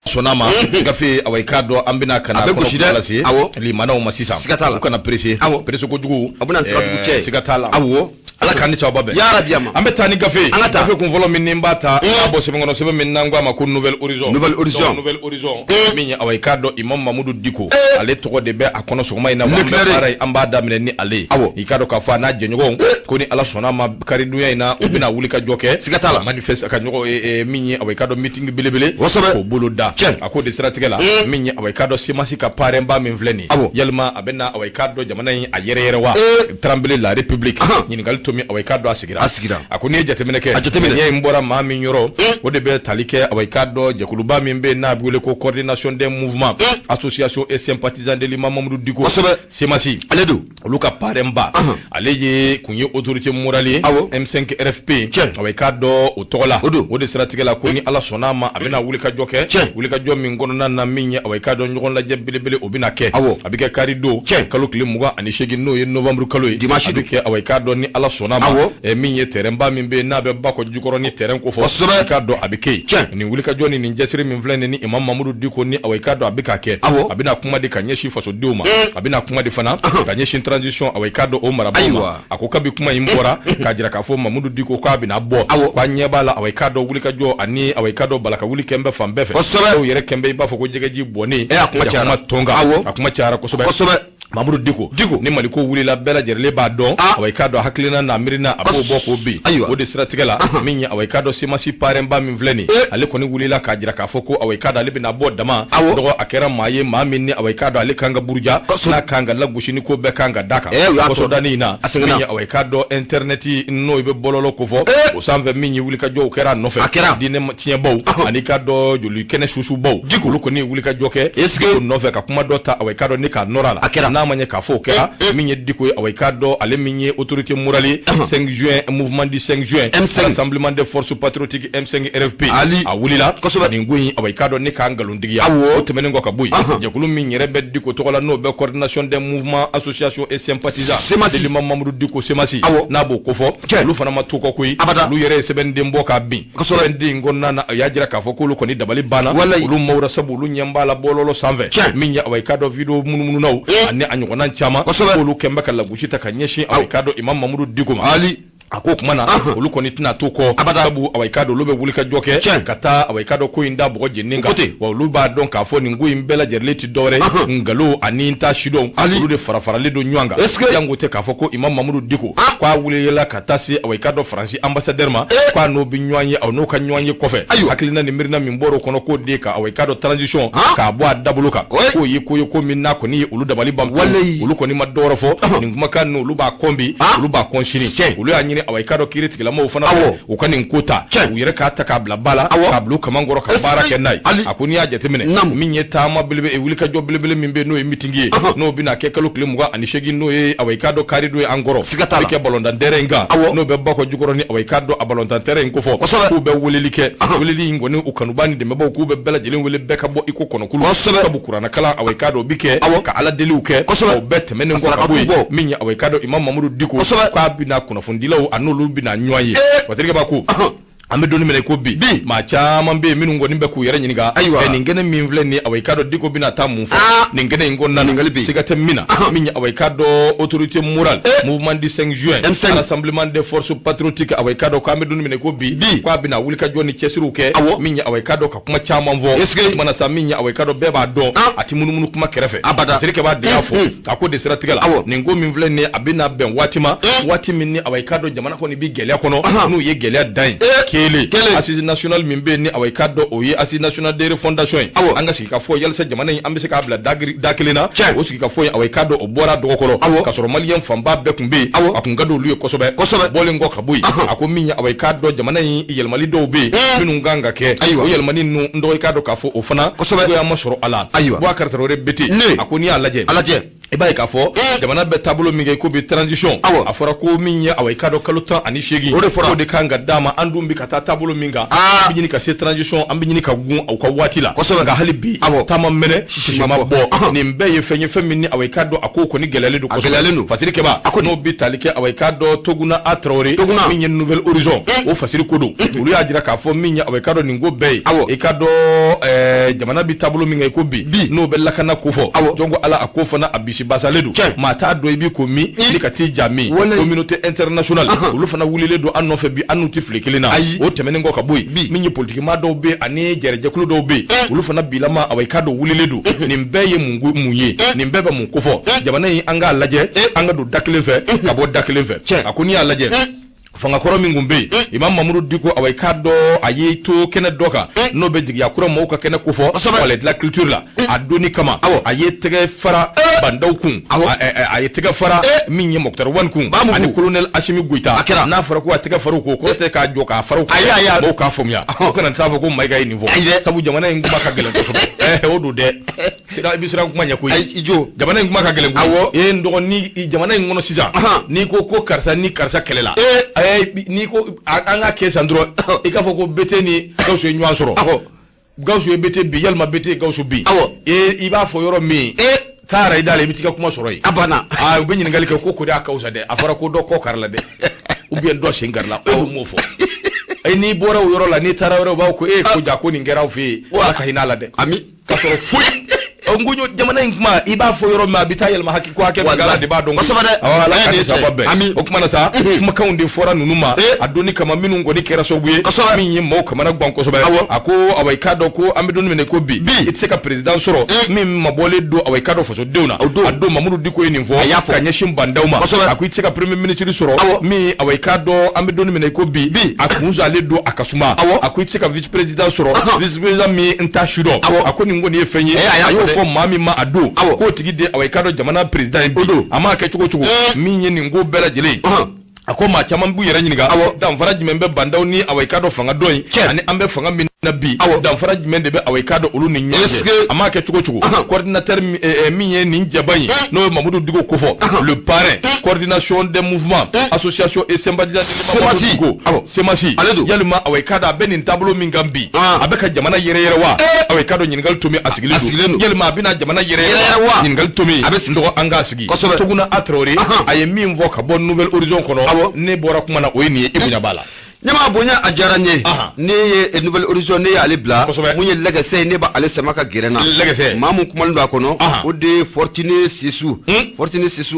sonama gafe awikado ambina kana ko lasi limana o masisa kana presse ko jugu abuna sigatala awo ala kan ni chababe ya rabiyama ambetani gafe kun volo min nimbata abo se ngono se min nangwa ma ko nouvelle horizon minya awikado imam mamudu diko ale to de be akono so mai na wa amba da min ni ale ikado ka fa na jenyo ko ni ala sonama kari dunya ina ubina wulika joke sigatala manifeste ka nyogo minya awikado meeting bilebele ko buluda ako de strategela minya awikado simasi ka paremba min vleni yelma abena awikado jamana yin ayere wa trembler la république nyini gal tomi awikado asigira ako ni jatemeneke nye mbora ma min yoro o de be talike awikado jakuluba min be na bule ko coordination des mouvements association et sympathisants de l'imam Mamadou Diko simasi aledo luka paremba aleye kunye autorité morale M5 RFP awikado otola o de strategela ko ni ala sonama abena wulika joke wulika jo min gono na minya awikado nyogon la jebele obina ke abike karido kalo kile muga ani shegi no ye novembre kalo abike awikado ni ala sonama minye teremba min be na be bako jukoro ni terem ko fo awikado abike ni wulika jo ni njesiri min vlene ni imam Mamadou Diko ni awikado abika ke abina kuma de kanyeshi faso diuma abina kuma de fana kanyeshi transition awikado o marabuma akokabi kuma imbora kajira ka fo Mamadou Diko ko abina bo kwa nyebala awikado wulika jo ani awikado balaka wulika mbe fambefe o yere kembe ba foko jegeji boni akuma tonga akuma chara kosobe Mamadou Diko ni maliko wuli la bela jerle ba don awikado haklina na mirina abo boko bi o de strategela minya awikado simasi paremba min vleni ale koni wuli la kajira ka foko awikado ale bina bo dama dogo akera maye maminni awikado ale kanga burja na kanga lagushi ni ko be kanga daka ko sodani na minya awikado interneti no be bololo ko fo o sanve minya wuli ka jo kera no fe dine tiye bow ani kado joli kene susu bow lu ko ni wuli ka joke ko no fe ka kuma dota awikado ni ka norala na manye ka fo kera minye Diko awikado ale minye autorité morale 5 juin mouvement du 5 juin rassemblement des forces patriotiques M5 RFP a wulila ni ngui awikado ni ka ngalundigia o temene ngoka buy jakulu minye rebe Diko tokola no be coordination des mouvements association et sympathisants de l'imam Mamadou Diko semasi na bo ko fo lu fana matuko kuy lu yere seben de mboka bi seben ngonna na yajira ka fo ko lu ko ni dabali bana lu mawra sabu lu nyambala bololo 120 minye awikado video mununu naw ani anyona chama ko lu kemba kala gushita kanyeshi awikado imam Mamadou Diko ako kumana oluko ni tina toko sabu awikado lobe wulika joke kata awikado ko inda bogo jeninga wa luba don ka fo ni ngui mbela jerleti dore ngalo aninta shidon olu de farafara le do nywanga yango te ka fo ko imam Mamadou Diko kwa wulela kata si awikado franci ambassadeur ma kwa no binywanye aw no ka nywanye kofe akilina ni mirina mimboro kono ko de ka awikado transition ka bo adabuluka ko yiko ko minna ko ni olu dabali bam olu ko ni madoro fo ni ngumaka no luba kombi luba konshini olu anyi awikado kiriti kila mo fana ukani nkuta uyere ka ta kabla bala kablu kamangoro ka baraka nai akuni ajetemene minye tama bilbe e wulika jo bilbe mimbe no meetingi no bina ke kalu klimuga anishegi no e awikado karido angoro ke balonda derenga no be bako jukoro ni awikado abalonda teren ko fo ku be wulilike wulili ngoni ukanubani de mebo ku be bela jelin wuli beka bo iko kono kulu sabu kurana kala awikado bike ka ala deliuke o bet menen ngoro abuy minye awikado imam Mamadou Diko kwa bina kuna fundila anulu bina nyoye waterike baku ambe doni mene ko bi ma chama mbe minu ngoni be ku yere nyiniga ningene minvle ni awikado Diko bina tamufo ningene ngonna sigate mina minya awikado autorité morale mouvement du 5 juin rassemblement des forces patriotiques awikado ko ambe doni mene ko bi kwa bina wulika joni chesiruke minya awikado ka kuma chama mvo mana sa minya awikado beba do ati munumunu kuma kerefe sirike ba diafo akode strategala ningo minvle ni abina ben watimi ni awikado jamana ko ni bi gele kono no ye gele dan kele assise national mimbe ni awikado oye assise national de fondation anga sika fo yelsa jamana yi ambese ka bla dakilena o sika fo awikado obora dogokoro kasoro malien famba be kumbe akungado luye kosobe bolengo kabuy akominya awikado jamana yi yelmali do be minu nganga ke o yelmani nu ndo awikado ka fo ofana ko ya masoro ala bo akartaro rebeti akoni alaje e ba ka fo jamana be tableau mi ko bi transition afora ko min awai ka do kaluta ani shegi ko de kanga dama andum bi kata tableau minga bi ni ka se transition am bi ni ka gun au ka watila ga halibi tamam mene shishima bo ni mbe ye fenye femini awai ka do akoko ni gelale do ko fasiri ke ba no bi talike awai ka do toguna atrori min ye nouvelle horizon o fasiri kodo ulu ya jira ka fo min awai ka do ningo be e ka do jamana bi tableau minga ko bi no be lakana kofo jongo ala akofo na abisi basaledu mata do ibi ko mi ni kati jami communauté internationale ulu fana wulile do anno fe bi anuti flikilina o temene ngo ka boy minyi politique ma do be ani jereje kulu do be ulu fana bilama awai kado wulile do ni mbeye mungu munye ni mbebe mun kofo jamana yi anga laje anga do dakile fe ka bo dakile fe akuni alaje fanga koro mingumbe imam mamudu diko awai kado ayito kene doka no be jigi yakura mo ka kene kufo wala de la culture la adoni kama ayetege fara bandaw kun ayetege fara minye moktar wan kun ani colonel Ashimi Goita na fara ko atege faru ko te ka joka faru ko mo ka fomya ko kana tafo ko mai ga niveau sabu jamana nguma ka gelen to so odu de sira ibisira kuma nya ko ijo jamana nguma ka gelen ko ndo ni jamana ngono sisa ni ko karsa ni karsa kelela ni ko anga ke sandro e ka foko beteni gawsu nywan soro gawsu bete bi yalma bete gawsu bi iba fo yoro mi tara idale bitika kuma soro yi abana be nyin ngali ko ko da kausa de afara ko do ko karla de ubien do singarla o mo fo ni bora yoro la ni tara yoro ba ko ko jako ni ngera fi aka hinala de ami ka soro fuy ngunyo jamana ngma iba fo yoro ma bitayel ma hakiko ake bagala de ba dongo wala ka sababe o kuma na sa kuma kaunde fora nunuma adoni kama minu ngoni kera so buye min yim mo kama na gbanko so ba ako awai kado ko amidoni mene ko bi itseka president soro min mabole do awai kado fo so deuna ado mamudu diko eni fo kanya shimba ndauma ako itseka premier minister soro mi awai kado amidoni mene ko bi akunza le do akasuma ako itseka vice president soro vice president mi ntashido ako ni ngoni efenye fo mami ma ado ko tigi de awai kado jamana president bi ama ka chuko minye ni ngo bela jele akoma chaman bu yere nyiniga dan faraji membe bandaw ni awai kado fanga doy ani ambe fanga min nabi dan faraji mende be awai kado ulu ni nyaje ama ka chuko coordinateur minye ni njabayi no mamudu digo kofo le parrain coordination des mouvements association et sympathisants semasi yaluma awai kado benin tableau mingambi abeka jamana yere wa awai kado nyingal tumi asigilidu yaluma bina jamana yere wa nyingal tumi ndo anga asigi tuguna atrori ayemi mvoka bon nouvelle horizon kono ne bora kuma na oyini ibunya bala nyama bonya ajaranye ne ye nouvelle horizon ne ale bla munye legacy ne ba ale samaka gerena mamu kumalndo akono o de Fortuné Sissou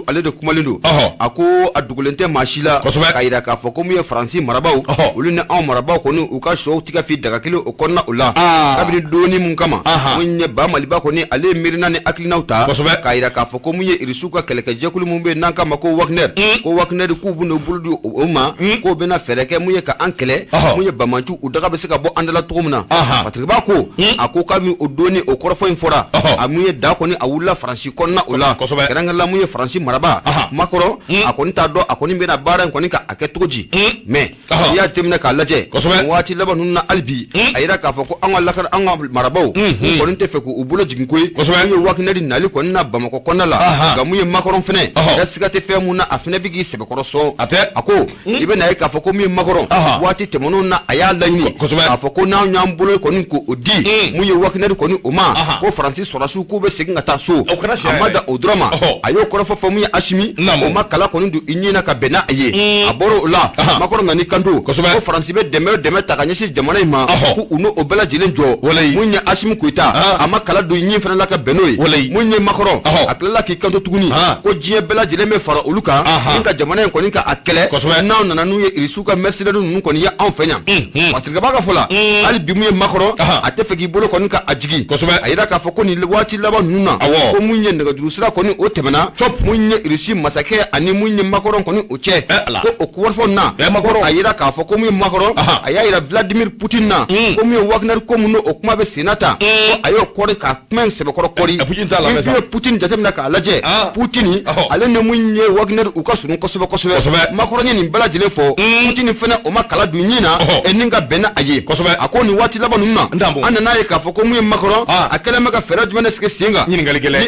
ale de kumalndo ako adugulente machila kaira ka foko mu France marabaw ulune en marabaw kono uka show tika fi daga kilo okonna ula kabini doni mun kama munye ba maliba koni ale mirina ne aklinauta kaira ka foko mu irisuka keleke jekulu mumbe nanka mako Wagner ku buno buldu oma ko bena fereke mu ankele munye bamanchu udaga besika bo andala tugumna patri ba ko ako kami odoni okorofo infora amunye da ko ni awula franci konna ula keranga la munye franci maraba makoro akoni tado akoni bena bara ko ni ka aketoji me ya temna ka laje wati laba nunna albi ayira ka fako angala kan anga marabaw ko ni tefeku ubulo jinkoy munye waknadi nali ko na bamako konna la ga munye makoro fene ya sigate fe munna afne bigi sebe koroso ako ibe na ka fako munye makoro wati temono na aya laini afoko na nyambulo koni ko odi muye wakner koni oma ko Francis Sorasu ko be seginga ta so amada odrama ayo ko fa muye Ashimi oma kala koni du inyina ka bena aye aboro la makoro ngani kandu ko Francis be deme takanyesi jamana ma ko uno obela jilenjo munye Ashimi kuita ama kala du inyi fana la ka benoi munye makoro akala ki kandu tuguni ko jie bela jileme fara uluka inka jamana koni ka akele na nanu ye irisuka mesile nu koni ya enfenya patriga baga fola ali bimuye makoro atefegi bolo koni ka ajigi ayira ka foko ni wati laba nuna ko munye ndaga durusira koni o temena munye irisi masake ani munye makoro koni o che ko okwarfo na ayira ka foko munye makoro ayira Vladimir Putin na ko munye Wagner ko muno okuma be senata ko ayo kore ka men sebe koro kori Putin jatemna ka laje Putin ale ne munye Wagner ukasunu ko sebe makoro ni bala jile fo Putin fena o ma kala dunyina eninga bena aye ako ni wati laban nunna anana ye ka foko mu makoro akala maka fera jumane ske singa ni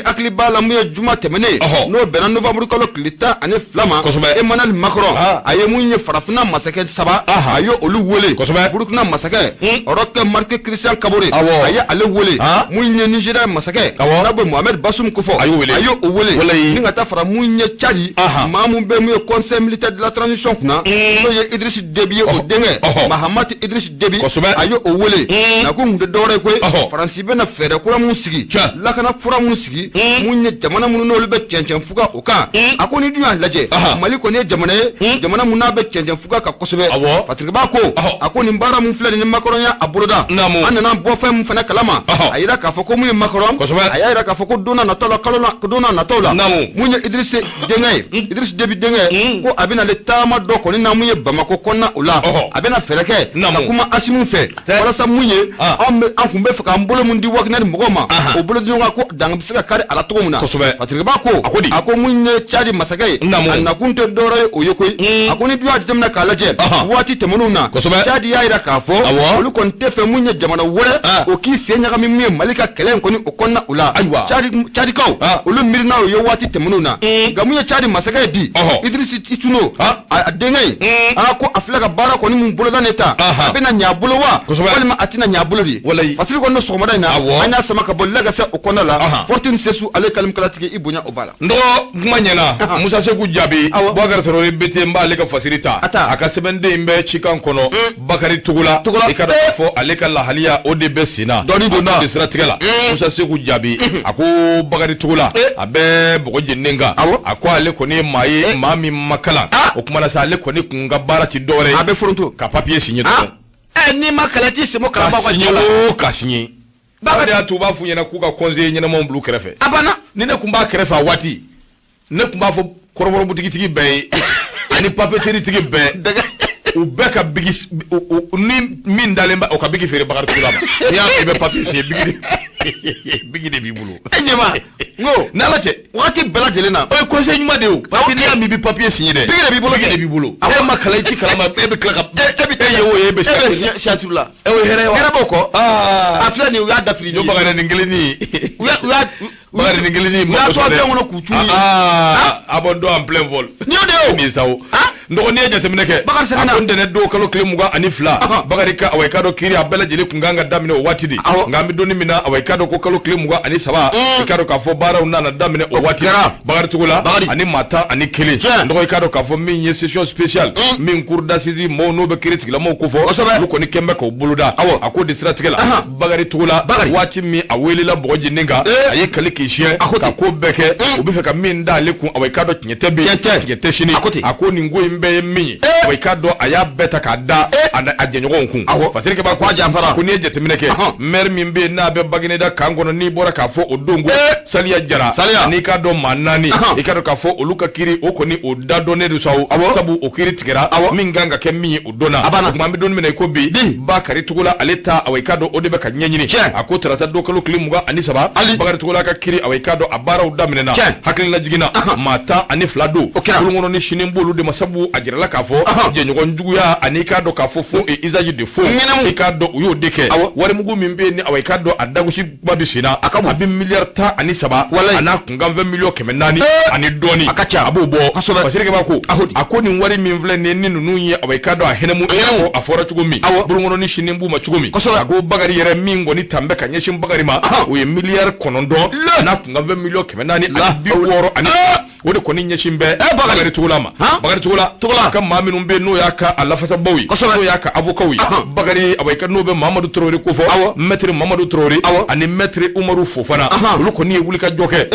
akli bala mu juma temene no bena novembre kolo klita ane flama e manal makoro aye mu nye farafuna masake saba ayo olu wole burukuna masake rokke marke christian kabore aye ale wole mu nye nigeria masake rabo mohamed basum kofo ayo wole ninga ta fara mu nye chadi mamu be mu conseil militaire de la transition kuna ye Idriss Déby o denge Mahamat Idriss Déby ayo o wole na ko nde dore ko France be na fere ko mu sigi la kana fura mu sigi mu nye jamana mu no be cencen fuga o ka akoni duya laje mali ko ne jamana mu na be cencen fuga ka kosobe fatriga ba ko akoni mbara mu flere ni makoronya abroda anana bo fa mu fana kalama ayira ka foko mu makorom ayira ka foko dona na tola kalona dona na tola mu nye Idriss Déby denge ko abina le tama do ko ni na mu ye Bamako konna ula abena fereke na kuma asimu fe wala sa munye an kumbe faka mbolo mundi wakna ni mogoma o bolo dinga ko dang bisika kare ala to muna fatriga ba ko ako munye chadi masake na kunte doro o yokoi ako ni duwa jamna kala je wati temununa chadi ya ira kafo olu kon tefe munye jamana wore o ki senya ga mimye malika kelen ko ni o konna ula chadi kaw olu mirna o yo wati temununa ga munye chadi masake bi Idriss ituno adengai ko aflaga bara ko ni mun bolo daneta abena nyabulo wa walima atina nyabulo di fatiri ko no sogomada ina anya sama ka bollaga sa okona la fortune sesu ale kalim kalatike ibunya obala ndo kumanyana musa seku jabi bogar terori bete mbale ka fasirita akasebende imbe chikan kono bakari tugula ikada fo ale kala halia odb sina doni dona distratigala musa seku jabi ako bakari tugula abe bogo jenenga ako ale ko ni mai mami makala okumala sa ale ko ni kunga bara ti dore abe fronto ka papier signé ni makalati simo kalamba kwa jola ka signé baba da tuba fu nyana kuka conseiller nyana mon blue krefe abana ni ne kumba krefe wati ne kumba fo koroboro butiki tigi be ani papeterie tigi be u beka bigi ni min dalemba o ka bigi fere bakar tulama ya be papier signé bigi de bibulu enyema ngo nalache wati bela jelena o conseil nyuma de o parce que ni ami bi papier signé de bigi de bibulu e makalaiti kalama be klaka e yo ye be chatula e o here boko afla ni ya dafri yo bagare ngeleni bagare ngeleni mo so be ngono kuchuni abondo en plein vol ni de mi sawo ndo ni jate mineke akonde ne do kalo klemuga ani fla bagari ka awai kado kiri abela jeli kunganga damine o watidi ngambi doni mina awai kado ko kalo klemuga ani saba kado ka fo bara unana damine o watidi bagari tugula ani mata ani kele ndo kado ka fo min session spéciale min cour d'assises mo no be critique la mo ko fo lu ko ni kembe ko buluda ako disra tigela bagari tugula wati mi aweli la boji ninga ayi kale ki chien ka ko beke obi fe ka min da le kun awai kado nyete be nyete shini ako ni ngo imbe mi awai kado aya beta ka da ajenyogo kun fasiri ke ba ko jamfara ko ni jete mineke mer mi be na be bagine da kangono ni bora ka fo odongo saliya jara ni kado manani ikado ka fo oluka kiri okoni odado ne do sabu okiri tigera min ganga ke mi odona kuma mi don mi ko bi bakari tugula aleta awai kado odebe ka nyenyini ako tarata do kalo klimuga ani saba bakari tugula ka kiri awai kado abara udamine na hakili na jigina mata ani flado kulungono ni shinimbo de masabu ajirala ka fo je nyogon juguya ani kado ka fo fo e izaji de fo e kado uyo deke wari mugu mimbe ni awai kado adagushi badu sina abi milliard ta ani saba ana kunga 20 million kemenani ani doni abubo basirike bako akoni wari mimvle ne ninu ye awai kado a henemu ko afora chugumi burungono ni shinimbu ma chugumi ago bagari yere mingo ni tambe kanyeshin bagari ma o ye milliard konondo na kunga 20 million kemenani abi woro ani wode koni nyeshimbe bagari tugulama bagari tugula kam maminu be no yaka alafasa bawi no yaka avokawi bagari awai kado be Mamadou Traoré ko fo maître Mamadou Traoré ani maître Umaru Fofana lu koni wulika joke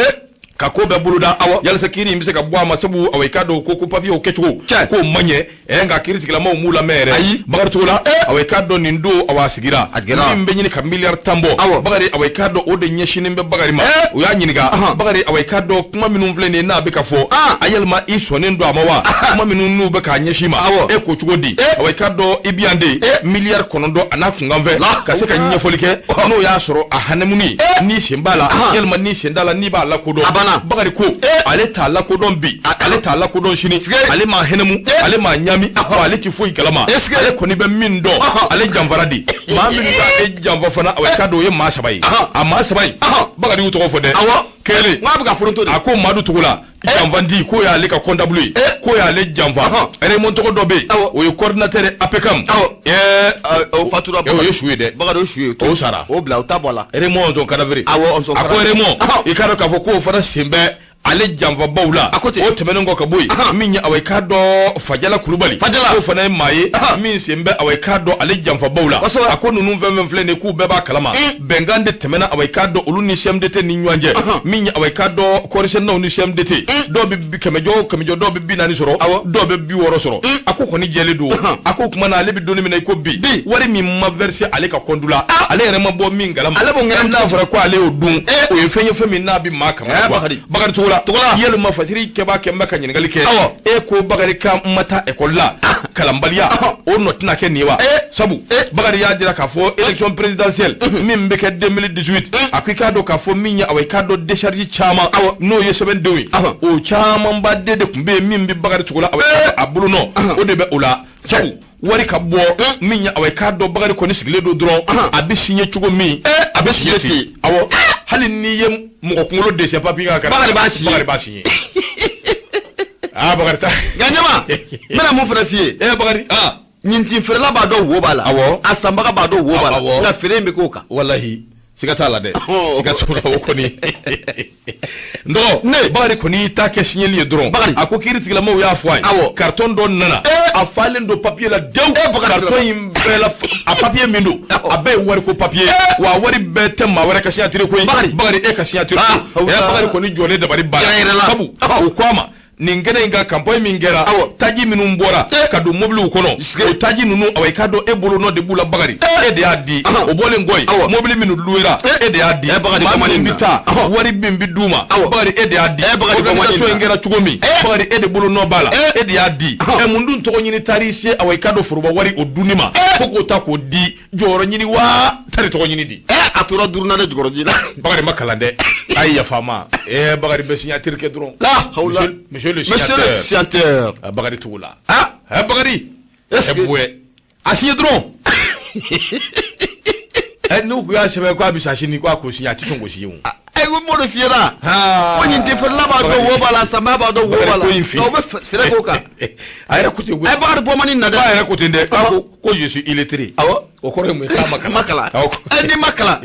ka ko be buluda yalla sakiri mbise ka bwa masabu awai kado ko ko papier o kechugo ko manye nga kiriti la mo mula mere bagari tugula awai kado nindo awasigira mbe nyini ka milliard tambo bagari awai kado o de nyeshini mbe bagari ma o ya nyiniga bagari awai kado kuma minu mvlene na be ka fo ayalma iso ne ndo amawa kuma minu nu be ka nyeshima e ko chugodi awai kado ibiande milliard konondo anakunga mve ka se ka nyefolike no ya soro ahanemuni ni shimbala yalma ni shindala ni ba la kodo Bakari ko ale t'a lakodɔn bi ale t'a lakodɔn sini ale m'a hɛnɛmu ale m'a ɲami ale ti foyi kalama ale kɔni bɛ min dɔn ale janfara di maa min b'a janfa fana a ka don o ye maa saba ye a maa saba in Bakari y'u tɔgɔ fɔ dɛ kelen a ko Madu Tugula janfandi ko y'ale ka comptable ye ko y'ale janfa Raymond tɔgɔ dɔ bɛ yen o ye coordinateur APECAM o fatura o ye su ye dɛ Bakari o su ye o sara o bila o ta bɔ la Raymond on kadavere a ko Raymond i k'a dɔn k'a fɔ k'o fana sen bɛ ale janfa baw la o tɛmɛnen kɔ ka bɔ yen min ye awɛ k'a dɔn Fajala Kulubali k'o fana ye maa ye min sen bɛ awɛ k'a dɔn ale janfa baw la a ko ninnu fɛn fɛn filɛ nin ye k'u bɛɛ b'a kalama bɛnkan de tɛmɛna awɛ k'a dɔn olu ni CMDT ni ɲɔgɔn cɛ min ye awɛ k'a dɔn kɔɔrisɛnnaw ni CMDT dɔw bɛ kɛmɛjɔ dɔw bɛ 40 sɔrɔ dɔw bɛ 60 sɔrɔ a ko kɔni jɛlen don a ko tuma na ale bɛ donni min na i ko bi wari min ma verser ale ka compte la ale yɛrɛ ma bɔ min kalama n'a fɔra ko ale y'o dun o ye fɛn ye fɛn min n'a bɛ maa kama Bakari Tugula yelima fasiri kɛba kɛmɛ ka ɲininkali kɛ e ko Bakari ka ma taa école la kalanbaliya o nɔ tɛna kɛ nin ye wa sabu Bakari y'a jira k'a fɔ élection présidentielle min bɛ kɛ 2018 a ko i k'a dɔn k'a fɔ min ye awɔ i k'a dɔn décharge caman n'o ye sɛbɛndenw ye o camanba de tun bɛ yen min bɛ Bakari Tugula awɔ a bolo nɔ o de bɛ o la sabu wari ka bɔ min ye awɔ i k'a dɔn Bakari kɔni sigilen don dɔrɔn a bɛ signé cogo min a bɛ signé ten awɔ hali n'i ye mɔgɔ kunkolo dɛsɛ papier ka Bakari b'a signé Bakari ta Ganyama n bɛna mun fana f'i ye Bakari ɲintin feerela b'a dɔn wo b'a la a sanbaga b'a dɔn wo b'a la nka feere in bɛ k'o kan walahi siga t'a la dɛ siga t'o la o kɔni ndɔgɔ Bakari kɔni t'a kɛ signéli ye dɔrɔn a ko kiiri tigilamaw y'a fɔ a ye carton dɔ nana a falen don papier la dewu carton in bɛɛ la a papier min don a bɛɛ ye wari ko papier wa wari bɛɛ tɛ maa wɛrɛ ka signature ko ye Bakari e ka signature ko Bakari kɔni jɔlen dabali banna sabu o ko a ma nin kɛnɛ in ka campagne min kɛra taji minnu bɔra ka don mobiliw kɔnɔ o taji ninnu awɔ i k'a dɔn e bolo nɔ de b'u la Bakari e de y'a di o bɔlen kɔ yen mobili minnu louera e de y'a di maa min bɛ taa wari min bɛ d'u ma Bakari e de y'a di organisation in kɛra cogo min Bakari e de bolo nɔ b'a la e de y'a di mun dun tɔgɔ ɲini taar'i se awɔ i k'a dɔn foroba wari o dunni ma fo k'o ta k'o di jɔyɔrɔ ɲini wa tari tɔgɔ ɲini di a tora duruna de jukɔrɔ ji la Bakari ma kalan dɛ a ye yafa ma Bakari bɛ signature kɛ dɔrɔn Monsieur le signateur Bakari Tugula Bakari boué a signé dɔrɔn n'u ko y'a sɛbɛn ko a bɛ sa sini ko a ko signé a tɛ sɔn k'o signé o ko m'o de f'i ɲɛna ko ɲintin feerela b'a dɔn wo b'a la sanbaga b'a dɔn wo b'a la o bɛ feere k'o kan a yɛrɛ ko ten Bakari bɔ man di na dɛ a yɛrɛ ko ten dɛ ko je suis illettré o kɔrɔ ye mun ye k'a ma kalan ni ma kalan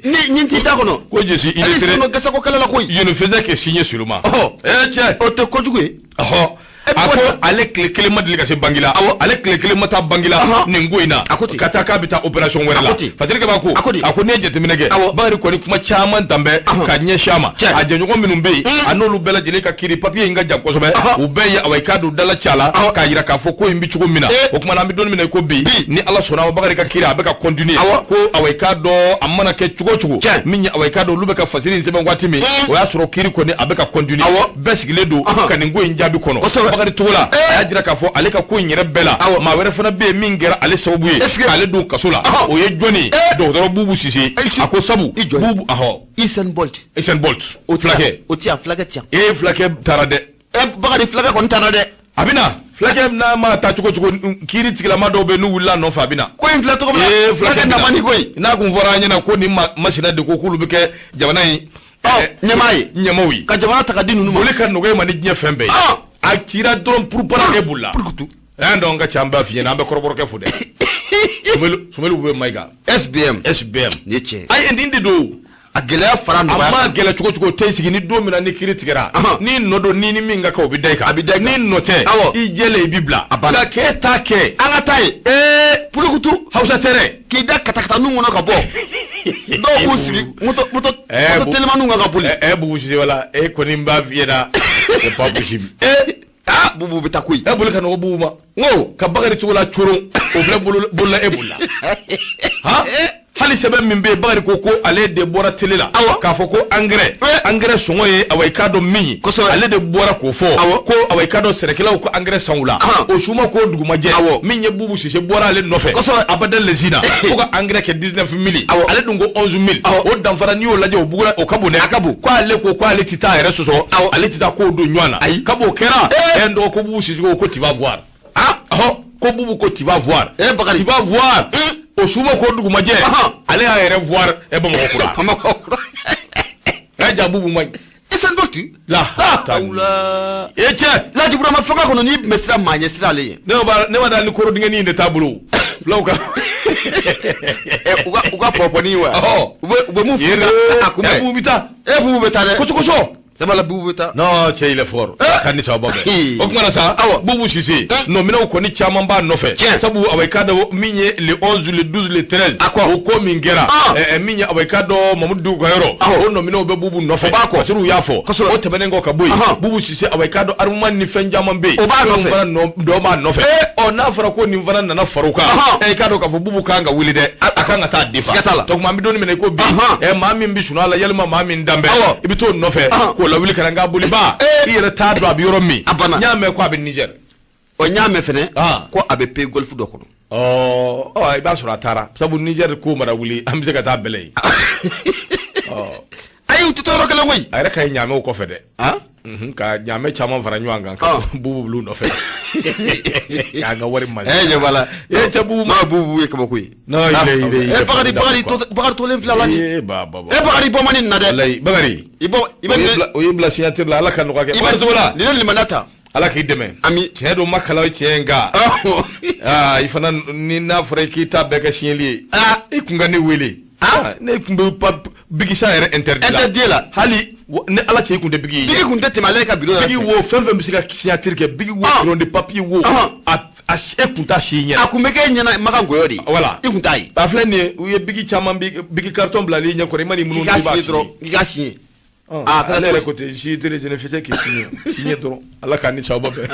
ni ɲintin da kɔnɔ ko je suis illettré ɛni gasa ko kɛlɛ la koyi je ne faisais que signer seulement cɛ o tɛ kojugu ye a ko ale tile kelen ma deli ka se bangi la ale tile kelen ma taa bangi la nin ko in na ka taa k'a bɛ taa opération wɛrɛ la Fatirike b'a ko a ko ne ye jateminɛ kɛ Bakari kɔni kuma caman danbɛ ka ɲɛsin a ma a jɛɲɔgɔn minnu bɛ yen a n'olu bɛɛ lajɛlen ka kiiri papier in ka jan kosɛbɛ u bɛɛ ye awɔ i k'a don dala ca la k'a jira k'a fɔ ko in bɛ cogo min na o tuma na an bɛ don min na i ko bi ni Ala sɔnna Bakari ka kiiri a bɛ ka continuer ko awɔ i k'a dɔn a mana kɛ cogo o cogo min ye awɔ i k'a dɔn olu bɛ ka fasiri in sɛbɛn waati min o y'a sɔrɔ kiiri kɔni a bɛ ka continuer bɛɛ sigilen don ka nin ko in jaabi kɔnɔ Bakari Tugula a y'a jira k'a fɔ ale ka ko in yɛrɛ bɛɛ la maa wɛrɛ fana bɛ yen min kɛra ale sababu ye k'ale don kaso la o ye jɔnni dɔgɔtɔrɔ Bubu Sise a ko sabu Bubu Usain Bolt o fulakɛ o ti yan fulakɛ ti yan fulakɛ taara dɛ Bakari fulakɛ kɔni taara dɛ a bɛ na fulakɛ n'a ma taa cogo cogo kiiri tigilama dɔw bɛ yen n'u wulila a nɔfɛ a bɛ na ko in filɛ cogo min na fulakɛ namani koyi n'a kun fɔra an ɲɛna ko nin masina de ko k'olu bɛ kɛ jamana in ɲɛmaaw ye ka jamana ta ka di ninnu ma olu ka nɔgɔya ma ni diɲɛ fɛn bɛɛ ye a cira dɔrɔn purupara e bolo la an dɔn ka ca an b'a f'i ɲɛna an bɛ kɔrɔbɔrɔkɛ fo dɛ Sumelu bɛ Mayiga SBM ni cɛ a ye nin de don a gɛlɛya fara nɔgɔya a ma gɛlɛ cogo cogo tɛ sigi ni don min na ni kiiri tigɛra ni nɔ don ni min ka kan o bɛ da i kan ni nɔ tɛ i jɛlen i b'i bila nka k'e t'a kɛ an ka taa ye pulukutu Hausa tɛ k'i da katakataninw kɔnɔ ka bɔ dɔw b'u sigi moto telimaniw kan ka boli Bubu Sise wala e kɔni n b'a f'i ɲɛna c'est pas possible Bubu bɛ taa koyi boli ka nɔgɔ Bubu ma n ko ka Bakari Tugula coron o filɛ bolola e bolola hali sɛbɛn min bɛ Bakari ko ale de bɔra télé la k'a fɔ ko engrais sɔngɔ ye awɔ i k'a dɔn min ye ale de bɔra k'o fɔ ko awɔ i k'a dɔn sɛnɛkɛlaw ko engrais san u la o suma ko dugumajɛ min ye Boubou Cissé bɔra ale nɔfɛ Abadan Lezina ko ka engrais kɛ 19 000 ale dun ko 11 000 o danfara n'i y'o lajɛ o bugura o ka bon dɛ ko ale ko ale tɛ taa a yɛrɛ sɔsɔ ale tɛ taa k'o don ɲɔgɔn na kab'o kɛra dɔgɔ ko Boubou Cissé ko tu vas voir ko Boubou ko tu vas voir tu vas voir o suma ko dugumajɛ ale y'a yɛrɛ voir Bamakɔ ja Boubou man isan dokti la taula cɛ Laji Burama fanga kɔnɔ ni mesira maa ɲɛ sira ale ye ne ma da ni koro dingɛni in de t'a bolo fulaw ka u ka pɔpɔni wa u bɛ mun fɔ a kunbɛ Boubou bɛ taa Boubou bɛ taa dɛ kosɔn Sabala Boubou bɛ taa non cɛ il est fort ka ni sababa bɛɛ o kumana sa Boubou Cissé nɔminɛw kɔni caman b'a nɔfɛ sabu awɔ i k'a dɔn min ye le 11 le 12 le 13 o ko min kɛra min ye awɔ i k'a dɔn Mamadou ka yɔrɔ o nɔminɛw bɛ Boubou nɔfɛ parce que u y'a fɔ o tɛmɛnen kɔ ka bɔ yen Boubou Cissé awɔ i k'a dɔn armement ni fɛn caman bɛ yen o b'a nɔfɛ dɔ b'a nɔfɛ n'a fɔra ko nin fana nana far'o kan i k'a dɔn k'a fɔ Boubou kan ka wuli dɛ a kan ka taa défa donc maa min donni minɛ ko bi maa min bɛ sunɔgɔ la yalima maa min danbɛ i bɛ t'o nɔfɛ k'o lawuli ka na n k'a boli ba i yɛrɛ t'a dɔn a bɛ yɔrɔ min n y'a mɛn ko a bɛ Niger n y'a mɛn fɛnɛ ko a bɛ pays golfe dɔ kɔnɔ i b'a sɔrɔ a taara sabu Niger ko mana wuli an bɛ se ka taa bɛlɛ ye ayi u tɛ to yɔrɔ kelen koyi a yɛrɛ ka ɲi ɲaamɛw kɔfɛ dɛ ka ɲaamɛ caman fara ɲɔgɔn kan ka Boubou bila u nɔfɛ k'a ka wari ma ɲɛbala cɛ Boubou ye kabako ye Bakari tolen filɛ la ni Bakari bɔ man nin na dɛ Bakari o y'i bila signature la Ala ka nɔgɔya kɛ Bakari Togola nin ye limaniya ta Ala k'i dɛmɛ ami tiɲɛ don ma kalan tiɲɛ nka i fana ni n'a fɔra i k'i ta bɛɛ kɛ siɲɛli ye i kun ka ne wele ne kun bɛ Bigisa yɛrɛ interdit la hali ni Ala cɛ i kun tɛ Bigi ye Bigi kun tɛ tɛmɛ ale ka bureau Bigi wo fɛn bɛ se ka signature kɛ Bigi wo dɔrɔn de papier wo e kun t'a si ɲɛ a kun bɛ kɛ ɲɛna Makan Goyɔ de voilà i kun t'a ye a filɛ nin ye u ye Bigi caman Bigi carton bilali ɲɛ kɔrɔ i ma nin minnu i b'a signer i ka signer ale yɛrɛ ko ten si télé je ne faisais que signer dɔrɔn Ala k'a ni sababa bɛɛ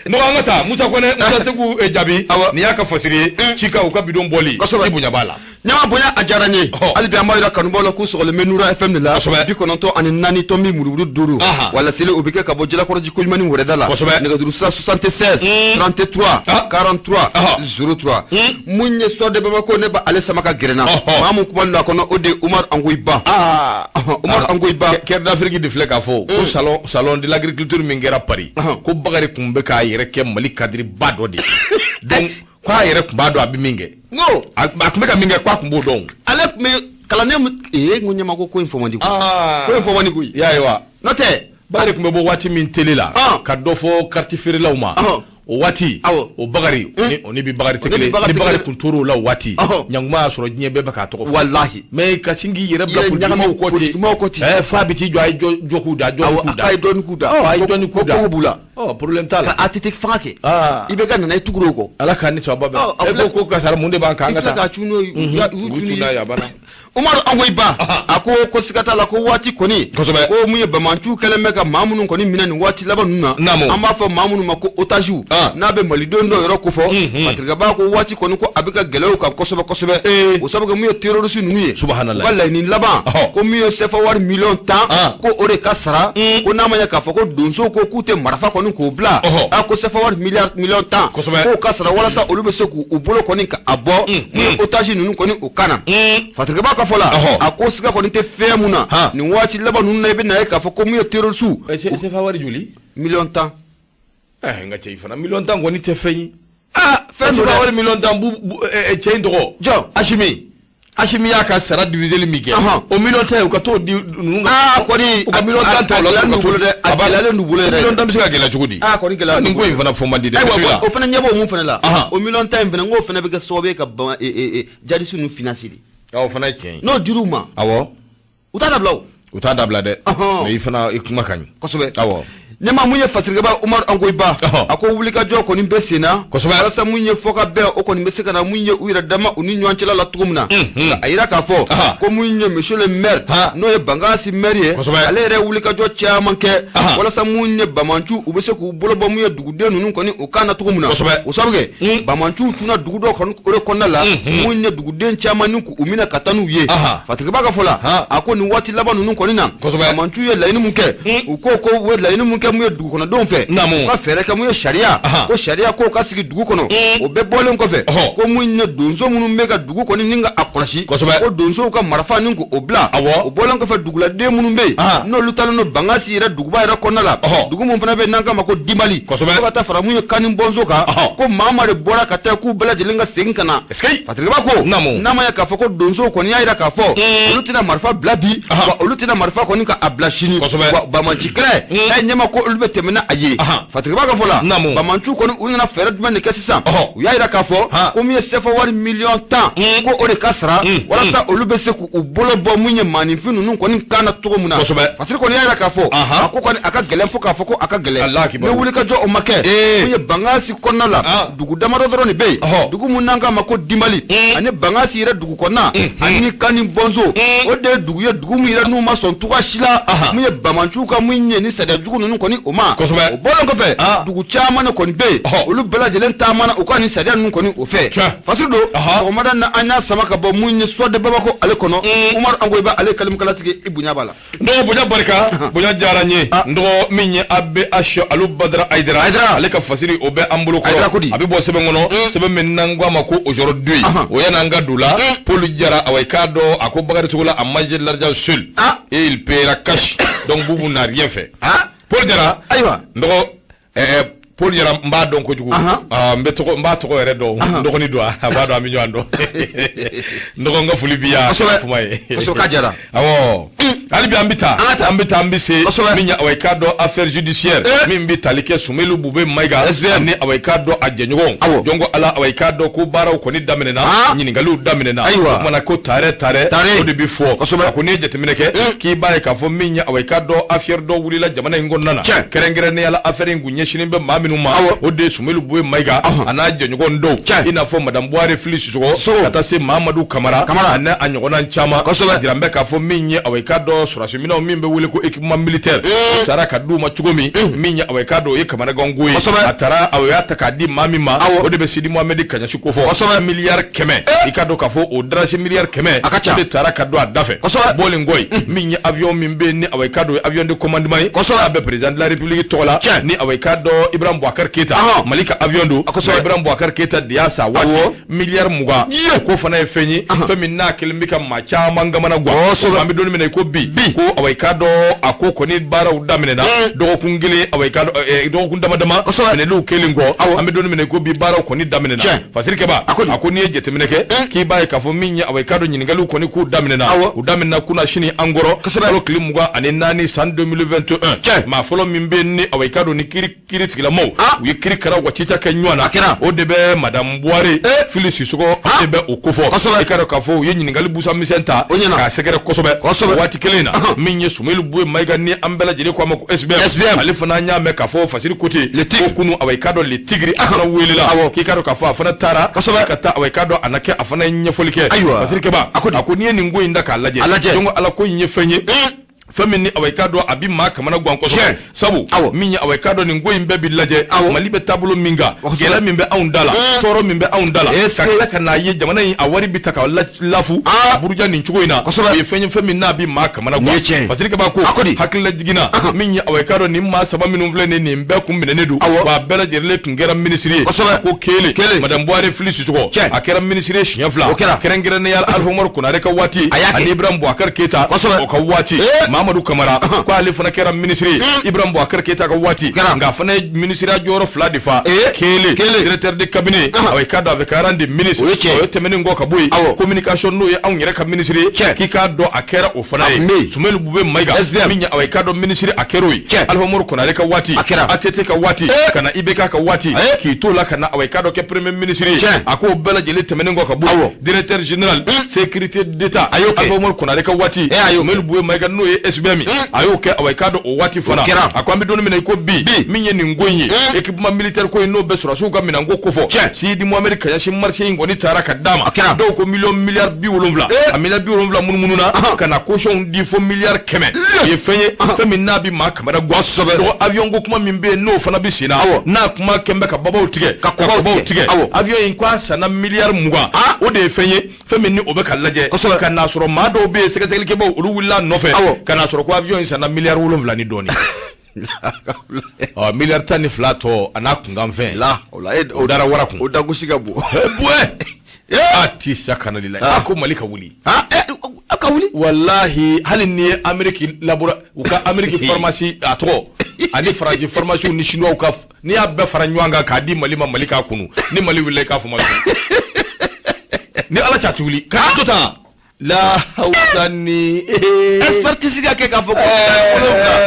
nɔgɔ an ka taa Musa Kɔnɛ Musa Segu jaabi nin y'a ka fasiri ye Cika u ka bidon bɔli i bonya b'a la ɲama bonya a diyara n ye hali bi an b'a jira kanubaaw la k'u sɔgɔlen bɛ Nura FM de la 94 tɔmi muruburu 5 walasili o bɛ kɛ ka bɔ Jalakɔrɔji Koɲumani Wɛrɛda la nɛgɛjuru sira 76 33 43 03 mun ye Sɔrɔ de Bamako ne ba ale sama ka gɛrɛnna maa mun kuma a kɔnɔ o de Umar Angoyiba Umar Angoyiba Caire d'Afrique de filɛ k'a fɔ ko salon de l'agriculture min kɛra Paris ko Bakari kun bɛ k'a yɛrɛ kɛ Mali cadre ba dɔ de donc k'a yɛrɛ kun b'a dɔn a bɛ min kɛ a kun bɛ ka min kɛ k'a kun b'o dɔn ale tun bɛ kalanden n ko ɲɛma ko in fɔ man di ko in fɔ man di koyi i y'a ye wa n'o tɛ Bakari kun bɛ bɔ waati min télé la ka dɔ fɔ carte feerelaw ma o waati o Bakari ni bi Bakari tɛ kelen ni Bakari kun tor'o la o waati ɲankuma y'a sɔrɔ diɲɛ bɛɛ bɛ k'a tɔgɔ fɔ walahi mais ka sin k'i yɛrɛ bila politikimaw kɔ ten f'a bɛ t'i jɔ a ye jɔ k'u da a ye dɔɔni k'u da a ye dɔɔni k'u da kɔngɔ b'u la problème t'a la ka ATT fanga kɛ i bɛ ka nana i tugura o kɔ Ala k'a ni sababa bɛɛ e ko kasara mun de b'an kan an ka taa ka cun n'o ye u cun n'a ye a banna Umaru Angoyiba a ko siga t'a la ko waati kɔni kosɛbɛ ko mun ye Bamanciw kɛlen bɛ ka maa minnu kɔni minɛ nin waati laban ninnu na an b'a fɔ maa minnu ma ko otages n'a bɛ malidenw dɔ yɔrɔ ko fɔ Patrikaba ko waati kɔni ko a bɛ ka gɛlɛya u kan kosɛbɛ kosɛbɛ o sababu mun ye terroriste ninnu ye subhanallah u ka laɲini laban ko min ye CFA wari miliyɔn 10 ko o de ka sara ko n'a ma ɲɛ k'a fɔ ko donsow ko k'u tɛ marifa kɔni k'o bila ko CFA wari miliyɔn 10 k'o ka sara walasa olu bɛ se k'u bolo kɔni ka a bɔ mun ye otages ninnu kɔni o kana Patrikaba ka fɔ la a ko siga kɔni tɛ fɛn mun na nin waati laban ninnu na i bɛ na ye k'a fɔ ko mun ye terroriste CFA wari joli miliyɔn 10 n ka cɛ i fana miliyɔn 10 kɔni tɛ fɛn ye fɛn CFA wari miliyɔn 10 cɛ in tɔgɔ jɔn Hachimi y'a ka sara diviseli min kɛ o miliyɔn 10 u ka t'o di ninnu ka kɔni u ka miliyɔn 10 ta o la n'u bolo dɛ a gɛlɛyalen n'u bolo yɛrɛ miliyɔn 10 bɛ se ka gɛlɛya cogo di kɔni gɛlɛya nin ko in fana fɔ man di dɛ o fana ɲɛ b'o mun fana la o miliyɔn 10 in fana n k'o fana bɛ kɛ sababu ye ka jadisi ninnu financer o fana ye tiɲɛ ye n'o dir'u ma awɔ u t'a dabila o u t'a dabila dɛ mais i fana i kuma ka ɲi kosɛbɛ awɔ nyama mun ye fatirigaba Umar Angoiba ako wuli ka jɔ kɔni bɛ senna walasa mun ye fɔ ka bɛn o kɔni bɛ se ka na mun ye u yɛrɛ dama u ni ɲɔgɔn cɛla la cogo min na a yira k'a fɔ ko mun ye monsieur le maire n'o ye Bangasi maire ye ale yɛrɛ wuli ka jɔ caman kɛ walasa mun ye Bamantu u bɛ se k'u bolo bɔ mun ye duguden ninnu kɔni u kan na cogo min na o sabu kɛ Bamantu tuna dugu dɔ kɔni o de kɔnɔna la mun ye duguden caman ni k'u minɛ ka taa n'u ye fatigaba ka fɔ la a ko nin waati laban ninnu kɔni na Bamantu ye laɲini mun kɛ u ko u ye laɲini mun kɛ mun ye dugu kɔnɔdenw fɛ u ka fɛɛrɛ kɛ mun ye sariya ko sariya ko ka sigi dugu kɔnɔ o bɛɛ bɔlen kɔfɛ ko mun ye donso minnu bɛ ka dugu kɔni ni ka a kɔlɔsi ko donsow ka marifa ni k'o bila o bɔlen kɔfɛ duguladen minnu bɛ yen n'olu talen no Bangasi yɛrɛ duguba yɛrɛ kɔnɔna la dugu mun fana bɛ n'an k'a ma ko Dimali fo ka taa fara mun ye Kani Bɔnso kan ko maa de bɔra ka taa k'u bɛɛ lajɛlen ka segin ka na fatigaba ko n'a ma ye k'a fɔ ko donsow kɔni y'a jira k'a fɔ olu tɛna marifa bila bi wa olu tɛna marifa kɔni ka a bila sini wa Bamanci kɛlɛ n'a ye ɲɛma ko olu bɛ tɛmɛ n'a a ye fatigaba ka fɔ la Bamantu kɔni u nana fɛɛrɛ jumɛn de kɛ sisan u y'a jira k'a fɔ ko min ye CFA wari $1,000,000 ko o de ka sara walasa olu bɛ se k'u bolo bɔ mun ye maaninfin ninnu kɔni kan na cogo min na fatiri kɔni y'a jira k'a fɔ a ko kɔni a ka gɛlɛn fo k'a fɔ ko a ka gɛlɛn ne wuli ka jɔ o ma kɛ mun ye Bangasi kɔnɔna la dugu damadɔ dɔrɔn de bɛ yen dugu mun n'an k'a ma ko Dimali ani Bangasi yɛrɛ dugu kɔnɔna ani Kani Bɔnso o de ye dugu ye dugu min yɛrɛ n'u ma sɔn cogoya si la mun ye Bamantu ka mun ye ni sariya jugu ninnu kɔni o ma o bɔlen kɔfɛ dugu caman de kɔni bɛ yen olu bɛɛ lajɛlen taamana u ka nin sariya ninnu kɔni o fɛ fasiri don sɔgɔmada na an y'a sama ka bɔ mun ye Suwade Babako ale kɔnɔ Umar Angoiba ale kalimukalatigi i bonya b'a la ndo bonya barika bonya diyara n ye ndo min ye Abe Asho Alu Badara Aidara ale ka fasiri o bɛ an bolo kɔrɔ a bɛ bɔ sɛbɛn kɔnɔ sɛbɛn min n'an ko a ma ko aujourd'hui o y'an ka du la Paul Jara awai k'a dɔn a ko Bakari Togola a mangé l'argent seul et il paiera cash donc Boubou n'a rien fait Paul Jara ayiwa ndɔgɔ Paul Jara n b'a dɔn kojugu n b'a tɔgɔ yɛrɛ dɔn n dɔgɔnin don a b'a dɔn an bɛ ɲɔgɔn dɔn n dɔgɔ n ka foli b'i ya fuma ye k'a jara awɔ hali bi an bɛ taa an bɛ se min ye awai k'a dɔn affaire judiciaire min bɛ tali kɛ Sumelu Bube Mayiga ani awai k'a dɔn a jɛɲɔgɔnw jɔn ko Ala awai k'a dɔn ko baaraw kɔni daminɛna ɲininkaliw daminɛna o kumana ko tare o de bɛ fɔ a ko n'i ye jateminɛ kɛ k'i b'a ye k'a fɔ min ye awai k'a dɔn affaire dɔ wulila jamana in kɔnɔna na kɛrɛnkɛrɛnnenya la affaire in kun ɲɛsinnen bɛ maa minnu ma o de Sumelu Bube Mayiga a n'a jɛɲɔgɔn dɔw i n'a fɔ madame Buhari Fili Sisɔgɔ ka taa se Mahamadu Kamara ani a ɲɔgɔnna caman a jira n bɛ k'a fɔ min ye awai k'a dɔn sɔrɔsiminɛw min bɛ wele ko équipement militaire o taara ka d'u ma cogo min ye awai k'a dɔn o ye Kamanaganko ye a taara a y'a ta k'a di maa min ma o de bɛ Sidi Mohamɛdi Kaɲasi ko fɔ miliyari 100 i ka dɔn k'a fɔ o darasi miliyari 100 o de taara ka don a da fɛ bɔlen kɔ min ye avion min bɛ yen ni awai k'a dɔn ye avion de commandement ye a bɛ président de la république tɔgɔ la ni awai k'a dɔn Ibrahim Boubacar Keita Mali ka avion don Ibrahim Boubacar Keita de y'a sa waati miliyari 20 ko fana ye fɛn ye fɛn min n'a kelen bɛ ka maa caman kamana gan an bɛ don min na ko bi ko awai k'a dɔn a ko kɔni baaraw daminɛna dɔgɔkun kelen awai k'a dɔn dɔgɔkun dama dama minɛliw kelen kɔ an bɛ don min na ko bi baaraw kɔni daminɛna fasirikɛba a ko n'i ye jateminɛ kɛ k'i b'a ye k'a fɔ min ye awai k'a dɔn ɲininkaliw kɔni k'u daminɛna u daminɛna kunna sini an kɔrɔ kalo tile 24 san 2021 maa fɔlɔ min bɛ ni awai k'a dɔn ni kiiri tigilamaw u ye kiiri kɛra wa cita kɛ ɲɔgɔn na o de bɛ madame Buhari Fili Sisɔgɔ o de bɛ o kofɔ i ka dɔn k'a fɔ u ye ɲininkali busan misɛn ta k'a sɛgɛrɛ kosɛbɛ waati kelen na min ye Sumelu Bube Mayiga ni an bɛɛ lajɛlen ko a ma ko SBM ale fana y'a mɛn k'a fɔ fasiri kote ko kunu awai k'a dɔn le tigiri a fana welela k'i ka dɔn k'a fɔ a fana taara ka taa awai k'a dɔn a na kɛ a fana ye ɲɛfɔli kɛ fasirikɛba a ko n'i ye nin ko in da k'a lajɛ donc Ala ko in ye fɛn ye fɛn min ni awai k'a dɔn a bɛ maa kamana gan kosɛbɛ sabu min ye awai k'a dɔn nin ko in bɛɛ bɛ lajɛ Mali bɛ taabolo min kan gɛlɛya min bɛ anw da la tɔɔrɔ min bɛ anw da la ka tila ka n'a ye jamana in a wari bɛ ta ka lafu Abuja nin cogo in na o ye fɛn ye fɛn min n'a bɛ maa kamana gan fasirikɛba ko hakilila jiginna min ye awai k'a dɔn nin maa saba minnu filɛ nin bɛɛ kun minɛnen don wa bɛɛ lajɛlen kun kɛra minisiri ye ko kelen madame Buhari Fili Sisɔgɔ a kɛra minisiri ye siɲɛ 2 kɛrɛnkɛrɛnnenya la Alpha Umaru Konare ka waati ani Ibrahim Boubacar Keita o ka waati Mahamadu Kamara ko ale fana kɛra minisiri Ibrahim Boubacar Keita ka waati nka fana ye minisiriya jɔyɔrɔ 2 de fa kelen directeur de cabinet awai k'a dɔn avec rang de ministre o ye tɛmɛnen kɔ ka bɔ yen communication n'o ye anw yɛrɛ ka minisiri k'i k'a dɔn a kɛra o fana ye Sumelu Bube Mayiga min ye awai k'a dɔn minisiri a kɛra o ye Alpha Umaru Konare ka waati ATT ka waati ka na IBK ka waati k'i to la ka na awai k'a dɔn kɛ premier ministre a ko bɛɛ lajɛlen tɛmɛnen kɔ ka bɔ directeur général sécurité d'état Alpha Umaru Konare ka waati Sumelu Bube Mayiga n'o ye SBM ayo ke away kado o wati fana akwambe doni mina iko bi minye ni ngonye équipement militaire ko no be sura suka mina ngo kofo sidi mu America ya shi marché ngoni tara kadama do ko milliard bi wolonvla a milliard bi wolonvla mununa kana caution di fo milliard keme ye fenye femina bi ma kamera gwasobe do avion go kuma mimbe no fana bi sina na kuma kembe ka baba otige ka baba otige avion in kwa sana milliard muga o de fenye femini obe kalaje kana soro ma do be sege ke bo olu willa no fe kana soro ko avion sana milliard wolonvla ni doni milliard tani flato anakunga mve la o dara waraku o dagusiga bo ati sakana lillahi ako malika wuli akawuli wallahi halin ni ameriki labora uka ameriki pharmacie ato ani faraji pharmacie ni chinois uka ni abbe faranywanga ka di malima malika kunu ni mali wille ka fu ni ala cha tuli ka tota la hawtani expertise ga ke ka foko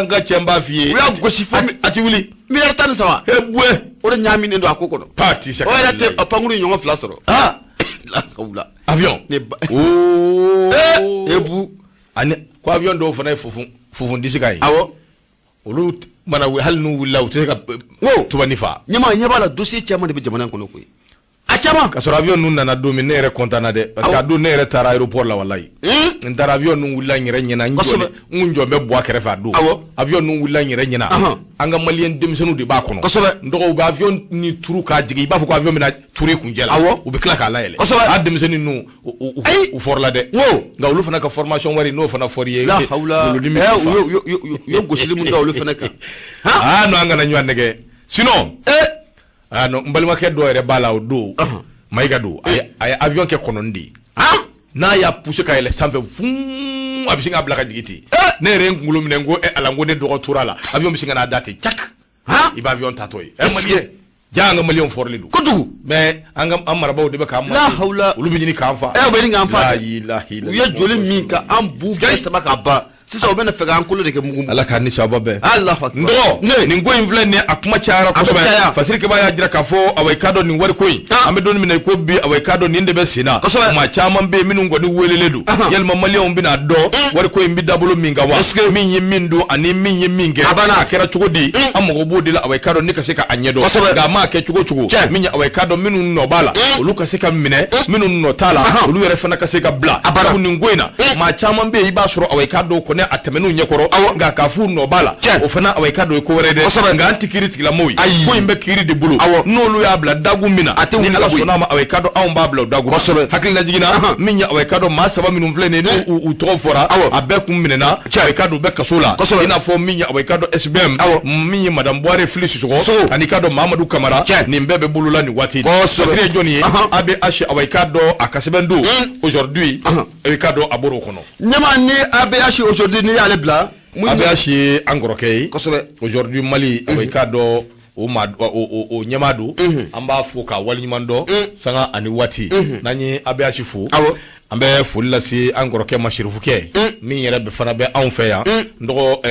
nga chemba fie ya gosi fami ati wuli milliard tan sawa ebwe o nyami ndo akoko no parti sakana o ya te apanguru nyongo flasoro la kawula avion ebu ane ko avion do fana fufun disikai awo olu mana hal nu willa uteka tubanifa nyama la dossier chama de jamana kono ko achama ka soro avion nun na do mi nere kontana de parce que adu nere tara aéroport la wallahi ndar avion nun willa nyere nyina njo me bo akere fa do avion nun willa nyere nyina anga malien demsenu de ba kono ndo ba avion ni turu ka jigi ba fu ko avion mina turu kunjela u be klaka la ele demsenu nu u forla de nga ulu fana ka formation wari no fana forie la hawla yo gosili mun do ulu fana ka no anga na nywa nege sinon no mbalima ke do ere bala o do maiga do ay avion ke konondi na ya pousser ka ele sanfe vum abisinga blaka jigiti ne re ngulu mnengo alango ne do turala avion bisinga na date chak iba avion tatoy malie janga million forlidu kudu mais anga amara bawo de be ka la hawla ulu bi ni ka amfa be ni amfa la ilaha illa ya joli mi ka ambu be sabaka ba sisa o bena fega ankolo de ke mugum ala ka ni sababe Allah akbar ndo ni ngo invle ne akuma chara ko ba fasiri ke ba ya jira ka fo awai kado ni wari koyi ambe don mi na ko bi awai kado ni ndebe sina ma chama be minu ngodi weleledu yelma malion bi na do wari koyi bi dabulo minga wa min yimindu ani min yiminge akera chugodi amogo bodi la awai kado ni ka se ka anyedo ga ma ke chugo min awai kado minu no bala ulu ka se ka mine minu no tala ulu yere fana ka se ka bla abara ni ngoina ma chama be iba soro awai kado ko atemenu nyekoro nga kafu no bala o fana awai kado ko werede nga antikiriti la moyi ko imbe kiri de bulu no lu ya bla dagu mina ni ala sonama awai kado awon babla dagu hakili na jigina minya awai kado ma saba minum vlene no u trofora abekum minena awai kado be kasola ina fo minya awai kado SBM minya madam boire flish so ani kado Mamadou Kamara ni mbebe bulula ni wati sire joni abe ashi awai kado akasibendu aujourd'hui awai kado aboro kono nyama ni abe ashi aujourd'hui ni ale bla abashi angorokei aujourd'hui Mali awai kado o nyamadu amba fuka walinyimando sanga ani wati nanyi abashi fu ambe fulla si angoroke mashirifuke mi yere be fana be anfe ya ndo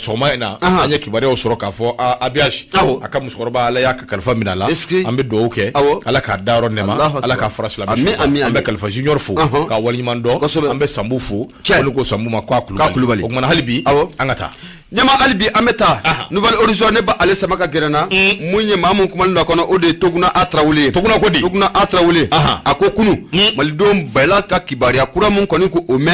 soma ina anya kibare o soro ka fo abiash aka musoroba ala ya ka kalfa minala ambe do oke ala ka daro nema ala ka frasla ambe kalfa junior fu ka walinyimando ambe sambufu ko sambu makwa kulubali okmana halibi angata nyama albi ameta nouvelle horizon ne ba ale samaka gerana munye mamun kuma ndo kono ode toguna atrawule toguna kodi toguna atrawule akokunu malidom bela ka kibari akura mun koni ko ome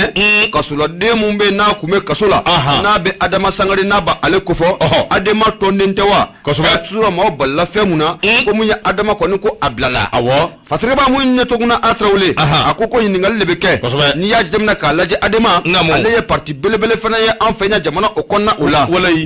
kasula de mumbe na kume kasula na be adama sangare na ba ale kofo adema tondенtewa kasula ma balla femuna ko munya adama koni ko ablala awo fatreba munye toguna atrawule akoko hiningal lebeke ni ya jamna ka laje adema ale ye parti belebele fana ye enfenya jamana okonna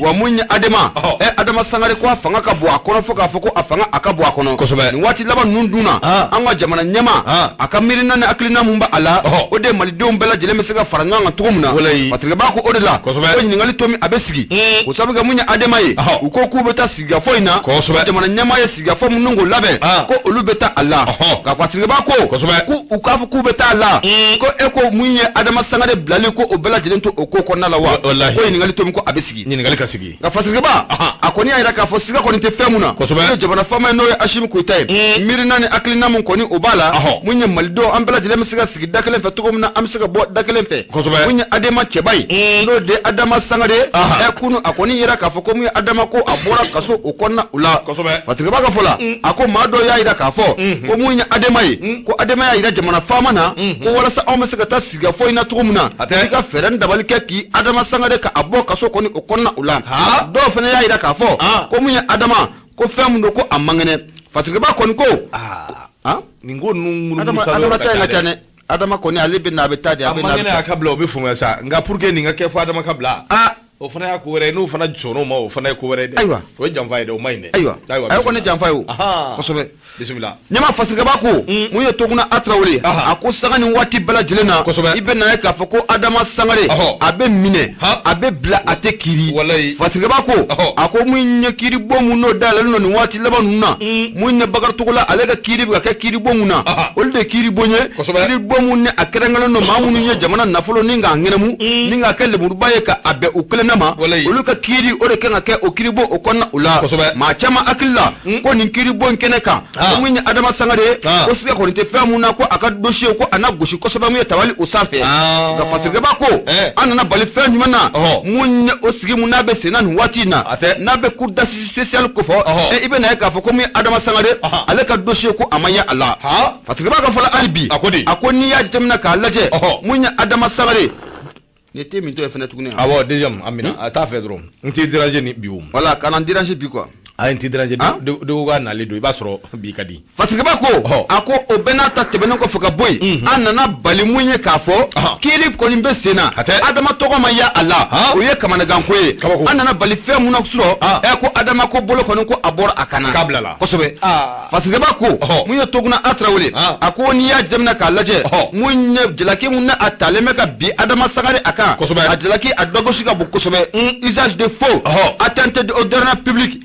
wa munya adema adama sangare ko afanga ka bo akono foka foko afanga akabo akono ni wati laba nunduna anga jamana nyama akamirina na aklina mumba ala ode malidom bela jele mesega faranga ngatugumna patriga bako odela ko nyingali tomi abesigi ko sabiga munya adema ye uko ku beta siga foina jamana nyama ye siga fo munungo labe ko olubeta ala ka patriga bako ku ukafu ku beta ala ko eko munya adama sangare blale ko obela jele to oko konna la wa ko nyingali tomi ko abesigi ni ngali kasigi ga fatriga ba koni ya ira ka fo siga koni te femuna jabana fama no ya ashim kuita mirina ni aklina mun koni obala munya malido ambela jile msiga sigi dakelen fe tugumna amsiga bo dakelen fe munya adema chebai no de adama sangade kunu akoni ira ka fo ko munya adama ko abora kaso okonna ula fatiga baga fola ako mado ya ira ka fo ko munya adema ko adema ya ira jamana fama na ko wala sa amsiga ta siga fo ina tugumna siga feren dabali ki adama sangade ka abo kaso koni okonna ula do fene ya ira ka fo ko munya adama ko femu ko amangene fatiga ba koni ko ningo nungulu adama ta na chane adama koni alibi na betade abena amangene akabla obifunga sa nga purke ninga ke fa adama kabla o fana ya kuwere no fana jono ma o fana ya kuwere de aywa o jamfaye de o maine aywa ayo koni jamfaye o kosobe bismillah nyama fasiga bako muye toguna atrawle ako sangani wati bala jilena ibe na ka fako adama sangare abe mine abe bla atekiri fasiga bako ako munye kiri bomu no dala no ni wati labanu na munye bagar togula alega kiri ga ka kiri bomu na olde kiri bonye kiri bomu ne akrangalo no mamunu nye jamana nafulo ninga ngenemu ninga kelle murubaye ka abe ukele nama oluka kiri ore kenga ke okiribo okonna ula ma chama akilla ko nin kiri bon keneka ko munya adama sangare ko siga ko nte famu na ko aka dossier ko ana goshi ko soba muya tawali usafe ga fatiga bako anana bali fa nyumana munya osigi munabe senan watina nabe kurda special ko fo ibe na ka fo ko muya adama sangare aleka dossier ko amaya Allah fatiga bako fala albi akoni ya jitemna ka laje munya adama sangare nete minto efena tukune awo deuxième amina ata fait dron nti déranger ni bium voilà kana déranger bi quoi nti déranger de ga na le do ibasoro bi kadi fatiga bako ako obenata tebena ko foka boy anana bali munye kafo kiri ko nimbe sena adama togo ma ya Allah o ye kamana gankwe anana bali fe muna kusuro ko adama ko bolo ko ko abor akana kablala kosobe fatiga bako munye toguna atrawle ako ni ya jamna ka laje munye jelaki munna ataleme ka bi adama sagare aka ajelaki adogoshika bu kosobe usage de faux atteinte au ordre public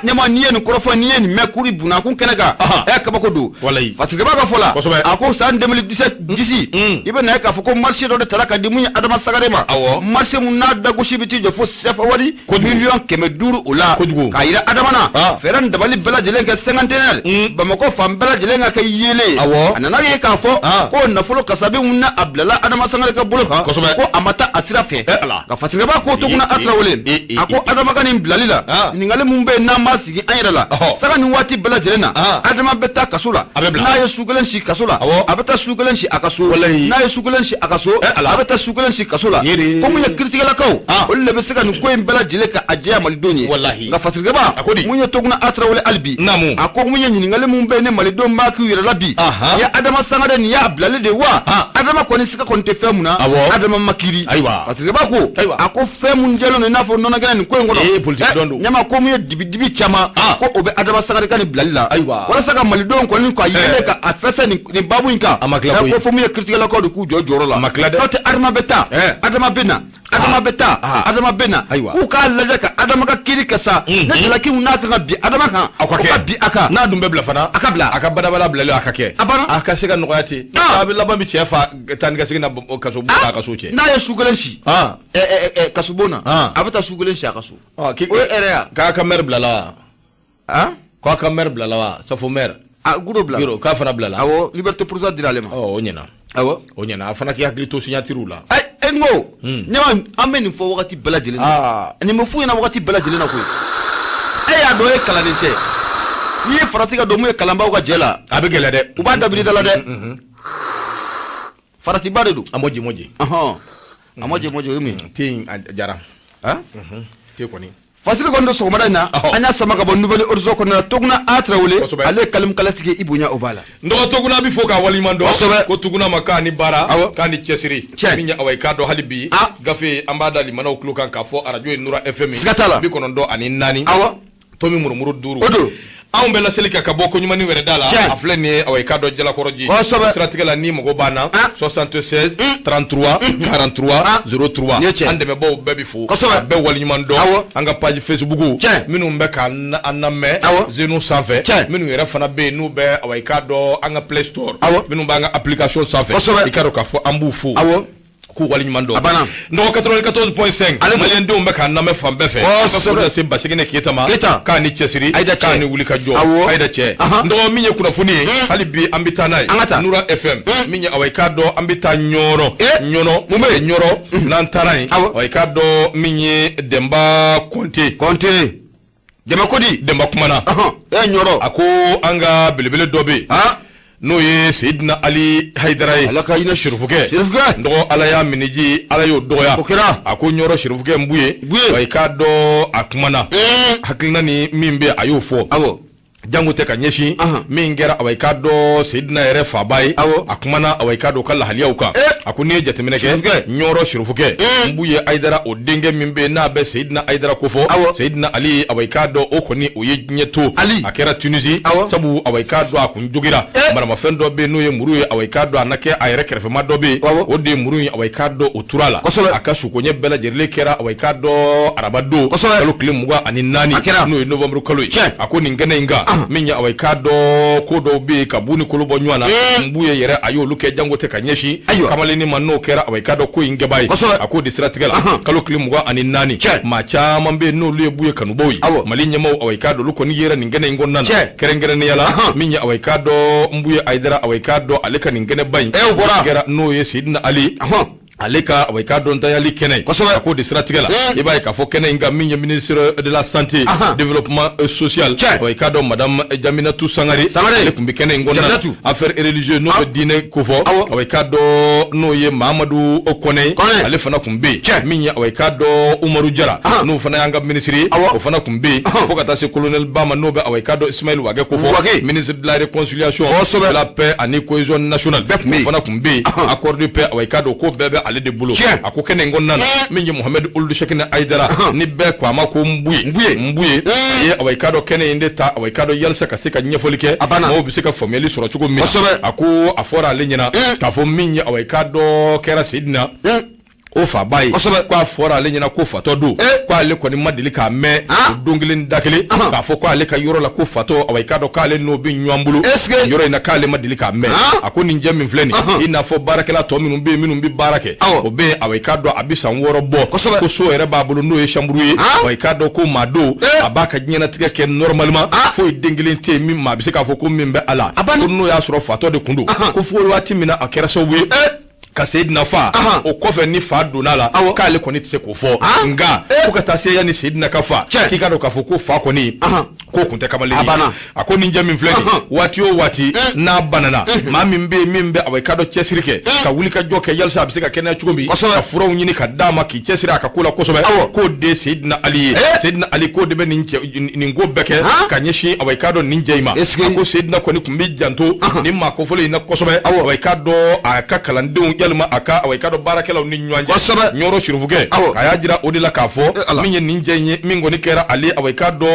nyama niyen korofo niyen mekuri buna kun kenega kabako do fatiga baga fola ako san 2017 d'ici ibe na ka foko marché do de talaka di munya adama sagare ma marché mun na da goshi biti jo fo sefa wadi million keme duru ula kayira adama na feran dabali bela jelen ka 50 bamako fam bela jelen ka yele anana ye ka fo ko na folo kasabe mun na ablala adama sagare ka bolo ko amata asira fe ka fatiga ba ko to kuna atra wole ako adama kanin blalila ningale mumbe na masigi anyala saka ni wati bela jelena adama beta kasula na ye sugulen shi kasula abeta sugulen shi akaso na ye sugulen shi akaso abeta sugulen shi kasula ko mu ya kritikala kaw olle be saka ni ko bela jeleka ajya malidoni ga fatiga ba mu ya to kuna atra wole albi ako mu ya ningale mumbe ne malido maku yira labi ya adama sangade ni ya blale de wa adama ko ni sika ko nte femuna adama makiri fatiga ba ko ako femun jelo ne nafo nona gana ni ko ngodo nyama ko mu dibi chama ko obe adama sangare kan blalila wala saka malidon ko ni ko yele ka afesa ni babu inka ko fo mu critical ko do ku jojoro la note adama beta adama bena adama bena ku ka laja ka adama ka kiri kasa ne dilaki unaka ka bi adama kan ka bi aka na dumbe bla fana akabla akabada bala bla akake aka sega no yati abilla bambi chefa tan ga sega na kaso buka kaso che na ya sugulen shi kasubona abata sugulen shi akaso o area ka mer bla la ko ka mer bla la sa fo mer guro bla guro ka fana bla la awo liberté pour ça diralema onyena onyena afana ki hakli to signature la engo nyama ameni fo wakati bela jelena ni mfu na wakati bela jelena ko ya do e kala nite ni faratika do mu e kalamba ko jela abegele de uba dabiri dala de farati bare do amoji amoji yumi tin jara te ko ni fasili kondo so madana anya sama ka bon nouvelle orzo ko na togna atrawle ale kalim kalatige ibunya obala ndo togna bi foka wali mando ko tuguna makani bara kani chesiri minya awai kado halibi gafe ambada li mana oklo kan ka fo radio nura fm bi kono ndo ani nani tomi murmuru duru aw bela selika ka boko nyuma ni were dala afleni awai kado jela koroji stratégie ni mogo bana 76 33 43 03 ande me bo bebi fu be wali nyuma ndo anga page facebook minu mbe kan aname zenu safe minu yere fana be nu be awai kado anga play store minu banga application safe ikaro ka fo ambu fu ku wali mando ndo 94.5 malien de umbe kan na me fambe fe so se basigine kitama ka ni chesiri ka ni wulika jo aida che ndo minye kuna funi halibi ambita nai Nura FM minye awaikado ambita nyoro nantarai awaikado minye Demba Konte Demba Kodi Demba kumana nyoro ako anga bilibile dobe no ye Sayyidina Ali Haidara alaka ina shirifuke ndo ala ya miniji ala yo doya ako nyoro shirifuke mbuye awaikado akumana hakilina ni mimbe ayofo jangu te kanyeshi mingera awaikado Sayyidina ere fabai akumana awaikado kala haliyauka akuni jatemeneke nyoro shirufuke mbuye Haidara odenge mimbe na be Sayyidina Haidara kofo Sayyidina Ali awaikado okoni oyenyeto akera Tunisie sabu awaikado akunjugira mara mafendo be noye muruye awaikado anake ayere kerefe madobe ode muruye awaikado oturala akashu konye bela jerle kera awaikado arabado kalo klimugwa aninani noye November kaloy akoni ngene inga minya awaikado kodo be kabuni kulubo nywana mbuye yere ayo luke jango te kanyeshi kamalini manno kera awaikado ko ingebai akodi siratigala kalo klimugwa aninani macha mambe no lebuye kanuboyi malinya mo awaikado luko ni yere ningene ingonnana kerengere ni yala minya awaikado mbuye Haidara awaikado aleka ningene bai gera no ye Sayyidina Ali aleka awaikado ntayali kene akodi siratigala ibai ka fo kene inga minye ministre de la santé développement social awaikado madame Jaminatou Sangare kumbi kene ngona affaire religieuse no dine kufo awaikado no ye Mamadou Okone ale fana kumbi minye awaikado Umaru Jara no fana yanga ministre o fana kumbi fo kata se colonel Bama no be awaikado Ismail Wage kufo ministre de la réconciliation de la paix et cohésion nationale fana kumbi accord de paix awaikado ko bebe ale de boulot akokene ngonnana minye Mohamed Ould Shekina Haidara ni be kwa mako mbuye ye awaikado kene indeta awaikado yalsa kasika nyefolike mo bisika formeli sura chugo mi ako afora lenyina kafo minye awaikado kera Sayyidina ofa bai kwa fora lenyina ko fatodo kwa le ko ni madili ka me dongilin dakele ka fo kwa le ka yoro la ko fato awaikado ka le no bi nywambulu yoro ina ka le madili ka me akoni njemi mfleni ina fo barakela to minum bi barake obe awaikado abisa woro bo ko so ere babulu no e shambruye awaikado ko mado abaka nyena tike ke normalement fo dengilin te mi ma bisika fo ko mimbe ala ko no ya soro fato de kundu ko fo wati mina akera so we ka Sayyidina fa o kofe ni fa donala ka le koni tse ko fo nga ko kata se ya ni Sayyidina ka fa ki ka do ka fo ko fa ko ni ko kunte kamale ni akoni njami mfleni wati na banana ma mimbe awaikado chesirike ka wulika joke yalsa bisika kena chugombi ka furo nyini ka dama ki chesira ka kula ko sobe ko de Sayyidina Ali ko de be ni ngo beke ka nyeshi awaikado ninjeima ko Sayyidina ko ni kumbi janto ni ma ko fole na ko sobe awaikado aka kalandu yalma aka awaikado barakela ni nywanje nyoro shiruvuge kaya jira odila kafo minye ninjenye mingo ni kera Ali awaikado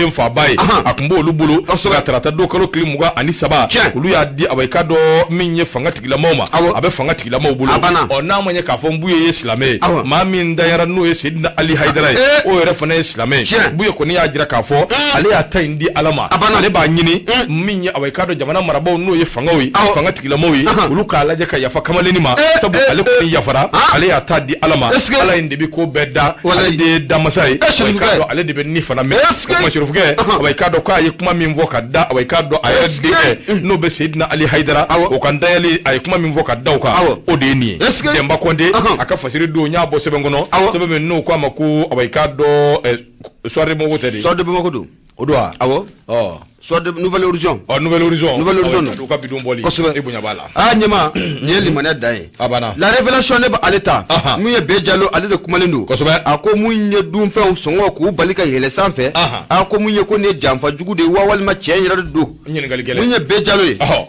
demfa bai akumbo olubulu ga trata do kalo klimuga ani saba ulu ya di awaikado minye fanga tigila moma abe fanga tigila mobulu ona manye kafo mbuye islame mami ndayara no ye Sayyidina Ali Haidara o yere fana islame buye ko ni ya jira kafo Ali ata indi alama ale ba nyini minye awaikado jamana marabo no ye fanga tigila moyi ulu ka alaje ka yafa kamaleni ma sabu ale ko yafara ale ata di alama ala indi bi ko bedda ale de damasai awaikado ale de be ni fana me ko shirufuge awaikado ka ye kuma min voka da awaikado ayede no be Sayyidina Ali Haidara o kan dayali ay kuma min voka da ka o de ni Demba Konde aka fasiri do nya bo sebe ngono sebe men no kwa mako awaikado soirée mo wotedi soirée mo ko do odwa soit de Nouvelle Horizon Nouvelle Horizon do ka bidon boli e bunya bala nyema nyeli mané dai la révélation ne ba aleta muye bejalo ale de kumalendo ako munye dum fe songo ko balika yele sanfe ako munye ko ne jamfa jugude wawal ma chen yara do munye bejalo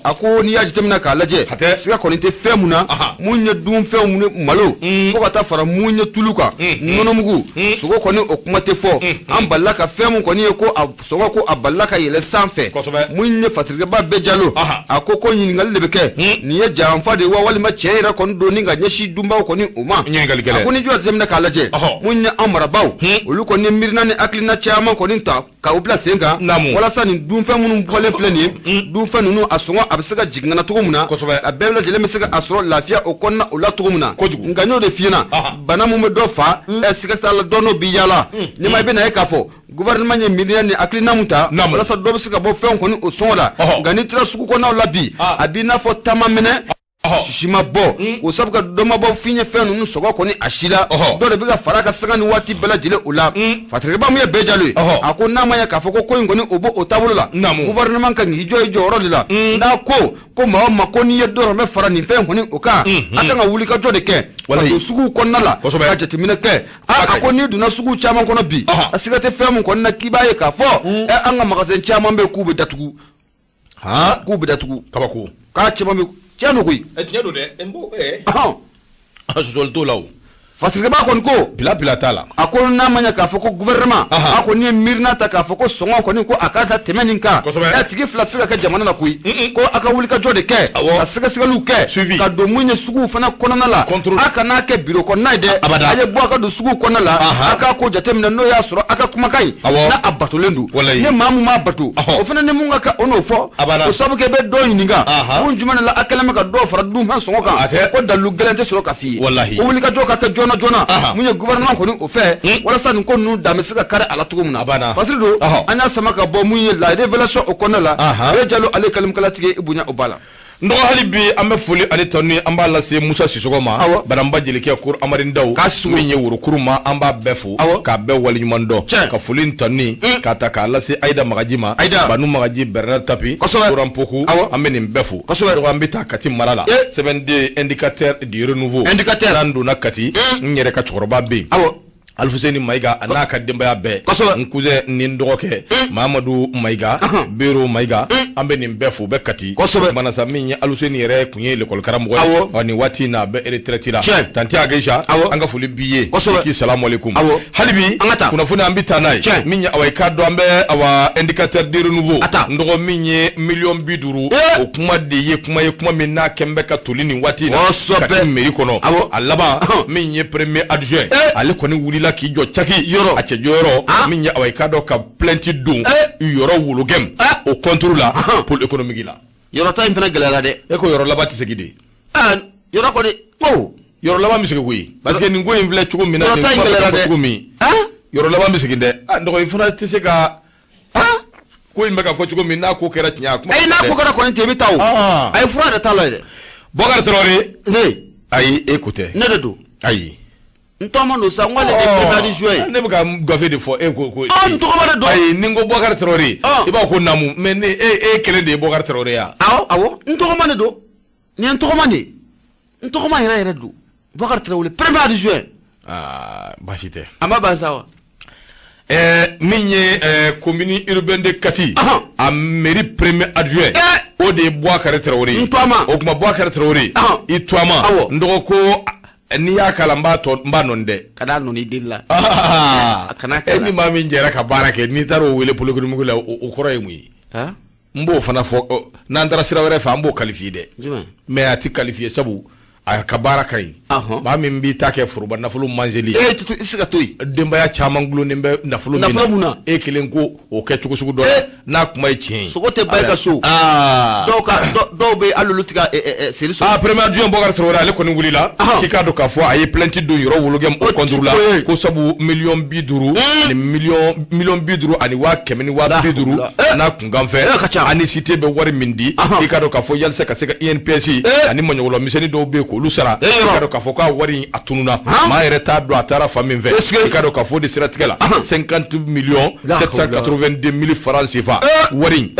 ako ni yaji temna ka laje sika ko nte femuna munye dum fe malo ko kata fara munye tuluka nono mugu sugo ko ni okumate fo am balaka femu ko ni ko songo ko abalaka yele sa sanfɛ mun ye fatirikɛba bɛɛ jalo a ko ɲininkali de bɛ kɛ nin ye janfa de wa walima cɛ yɛrɛ kɔni don ni ka ɲɛsin dunbaw kɔni o ma a ko ni jɔ tɛmɛna k'a lajɛ mun ye an marabaw olu kɔni miirina ni hakilina caman kɔni ta ka u bila sen kan walasa nin dunfɛn minnu bɔlen filɛ nin ye dunfɛn ninnu a sɔngɔ a bɛ se ka jigin ka na cogo min na a bɛɛ lajɛlen bɛ se ka a sɔrɔ lafiya o kɔnɔna o la cogo min na nka n'o de f'i ɲɛna bana min bɛ dɔ fa siga t'a la dɔ n'o bi yaala ni ma i bɛ na ye k'a fɔ gouvernement ye miirina ni hakilina mun ta walasa dɔ bɛ se ka bɔ fɛn kɔni o sɔngɔ la nka n'i taara sugu kɔnɔnaw la bi a b'i n'a fɔ taama minɛ sisi ma bɔ o sabu ka dɔ ma bɔ f'i ye fɛn ninnu sɔgɔ kɔni a si la dɔ de bɛ ka fara ka saga ni waati bɛɛ lajɛlen o la fatirikɛba mun ye bɛɛ jalo ye a ko n'a ma ɲɛ k'a fɔ ko in kɔni o b'o taabolo la gouvernement kan k'i jɔ i jɔyɔrɔ de la n'a ko maa o maa ko n'i ye dɔrɔmɛ fara nin fɛn kɔni o kan a kan ka wuli ka jɔ de kɛ ka don suguw kɔnɔna la ka jateminɛ kɛ a ko n'i donna suguw caman kɔnɔ bi a siga tɛ fɛn min kɔni na k'i b'a ye k'a fɔ an ka magasin caman bɛ k'u bɛ datugu k'u bɛ datugu kabako k'a caman bɛ tiɲɛ don koyi tiɲɛ don dɛ n b'o sɔsɔli t'o la o fatirikɛba kɔni ko bila t'a la a ko n'a ma ɲɛ k'a fɔ ko gouvernement a ko n'i ye miirina ta k'a fɔ ko sɔngɔ kɔni ko a k'a ta tɛmɛ nin kan tigi fila tɛ se ka kɛ jamana na koyi ko a ka wuli ka jɔ de kɛ ka sɛgɛsɛgɛliw kɛ ka don mun ye suguw fana kɔnɔna la a kana kɛ biro kɔnɔna ye dɛ a ye bɔ a ka don suguw kɔnɔna la a k'a ko jateminɛ n'o y'a sɔrɔ a ka kumakan ye n'a a batolen don ni maa min m'a bato o fana ni mun ka kɛ o n'o fɔ o sabu kɛ i bɛ dɔ ɲininka mun jumɛn de la a kɛlen bɛ ka dɔ fara dunfɛn sɔngɔ kan ko dalilu gɛlɛn tɛ sɔrɔ ka f'i ye o wuli ka jɔ ka kɛ joona mun ye gouvernement kɔni o fɛ walasa nin ko ninnu dan bɛ se ka kari a la cogo min na parce que don an y'a sama ka bɔ mun ye la révélation o kɔnɔna la ale jalo ale kalimukalatigi i bonya o b'a la nɔgɔ hali bi an bɛ foli ale tɔni an b'a lase Musa Sisɔgɔ ma Banamba Jelikɛ Kuru Amari Ndaw min ye worokuru ma an b'a bɛɛ fo k'a bɛɛ waleɲuman dɔn ka foli tɔni k'a ta k'a lase Ayida Magaji ma Banu Magaji Bernard Tapi Soran Poku an bɛ nin bɛɛ fo an bɛ taa Kati mara la sɛbɛnden indicateur du renouveau n'an donna Kati n yɛrɛ ka cɛkɔrɔba bɛ yen Alfuseni Mayiga a n'a ka denbaya bɛɛ n cousin ni n dɔgɔkɛ Mahamadu Mayiga Bero Mayiga an bɛ nin bɛɛ fo bɛɛ Kati manasa min ye Alfuseni yɛrɛ kun ye l'école karamɔgɔ ye nin waati in na a bɛ retraite la tanti Ageisha an ka foli b'i ye k'i salamu alaikum hali bi kunnafoni an bɛ taa n'a ye min ye awa i k'a dɔn an bɛ awa indicateur de renouveau n dɔgɔ min ye 50,000,000 o kuma de ye kuma min n'a kɛn bɛ ka toli nin waati in na Kati mairie kɔnɔ a laban min ye premier adjoint ale kɔni wulila k'i jɔ caki yɔrɔ a cɛ jɔyɔrɔ min ye awa i k'a dɔn ka plainte don yɔrɔ wologɛm o contour la pôle économique la yɔrɔ ta in fana gɛlɛyara dɛ e ko yɔrɔ laban tɛ segin de yɔrɔ kɔni yɔrɔ laban bɛ segin koyi parce que nin ko in filɛ cogo min na nin fɔra cogo min yɔrɔ laban bɛ segin dɛ nɔgɔ i fana tɛ se ka ko in bɛ ka fɔ cogo min n'a ko kɛra tiɲɛ a kuma n'a ko kɛra kɔni ten i bɛ taa o a ye fura yɛrɛ t'a la dɛ Bokar Traoré ayi e ko tɛ ne de don ayi n tɔgɔma don sa n ko ale de ye premier adjoint ye ne bɛ ka gafe de fɔ e ko n tɔgɔma de don ayi ni n ko Bokar Traoré i b'a ko Namu mais ne e kelen de ye Bokar Traoré ya awɔ n tɔgɔma de don nin ye n tɔgɔma de ye n tɔgɔma yɛrɛ don Bokar Traoré premier adjoint baasi tɛ a ma ban sa wa min ye commune urbaine de Kati a mairie premier adjoint o de ye Bokar Traoré n tɔgɔma o kuma Bokar Traoré i tɔgɔma n dɔgɔ ko n'i y'a kalan n b'a nɔni dɛ ka n'a nɔni i deli la kana kɛ ni maa min jɛra ka baara kɛ n'i taara o wele pôle économique la o kɔrɔ ye mun ye n b'o fana fɔ n'an taara sira wɛrɛ fɛ an b'o qualifier dɛ mais a tɛ qualifier sabu a ka baara ka ɲi maa min b'i ta kɛ foroba nafolo manzeli i tɛ se ka to yen denbaya caman gulonnen bɛ nafolo min na e kelen ko o kɛ cogo sugu dɔ n'a kuma ye tiɲɛ ye sogo tɛ ba i ka so dɔw bɛ hali olu tɛ ka seri sɔrɔ premier adjoint Bokar Traoré ale kɔni wulila k'i k'a dɔn k'a fɔ a ye plainte don yɔrɔ wologɛm o contour la ko sabu 50,000,000 ani 50,000,000 ani 150,000 n'a kunkan fɛ ani cité bɛ wari min di k'i k'a dɔn k'a fɔ yalisa ka se ka INPS ani maɲɔgɔnlɔ misɛnnin dɔw bɛ yen k'olu sara i k'a dɔn k'a fɔ k'a wari a tununa maa yɛrɛ t'a dɔn a taara fan min fɛ i k'a dɔn k'a fɔ de siratigɛ la 50,782,000 francs CFA wari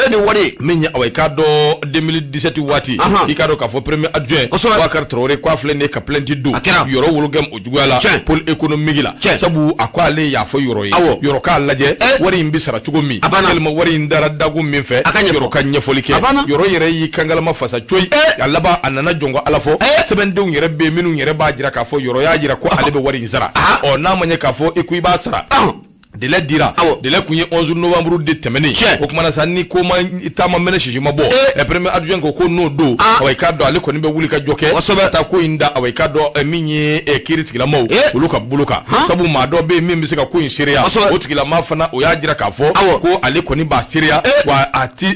min ye awa i k'a dɔn 2017 waati i k'a dɔn k'a fɔ premier adjoint Bokar Traoré k'a filɛ nin ye ka plainte don yɔrɔ wologɛm o juguya la pôle économique la sabu a ko ale y'a fɔ yɔrɔ ye yɔrɔ k'a lajɛ wari in bɛ sara cogo min tellement wari in dara dago min fɛ yɔrɔ ka ɲɛfɔli kɛ yɔrɔ yɛrɛ y'i kangalama fasa coyi a laban a nana jɔn ko ala fɔ sɛbɛndenw yɛrɛ bɛ minnu yɛrɛ b'a jira k'a fɔ yɔrɔ y'a jira ko ale bɛ wari in sara n'a ma ɲɛ k'a fɔ i ko i b'a sara délai dira délai kun ye 11 novembre de tɛmɛnen o kumana sa ni ko ma taama mɛnɛ sisima bɔ premier adjoint ko n'o don awai ka dɔn ale kɔni bɛ wuli ka jɔ kɛ taa ko in da awai ka dɔn min ye kiiri tigilamaw olu ka bolo kan sabu maa dɔ bɛ yen min bɛ se ka ko in seereya o tigilama fana o y'a jira k'a fɔ ko ale kɔni b'a seereya wa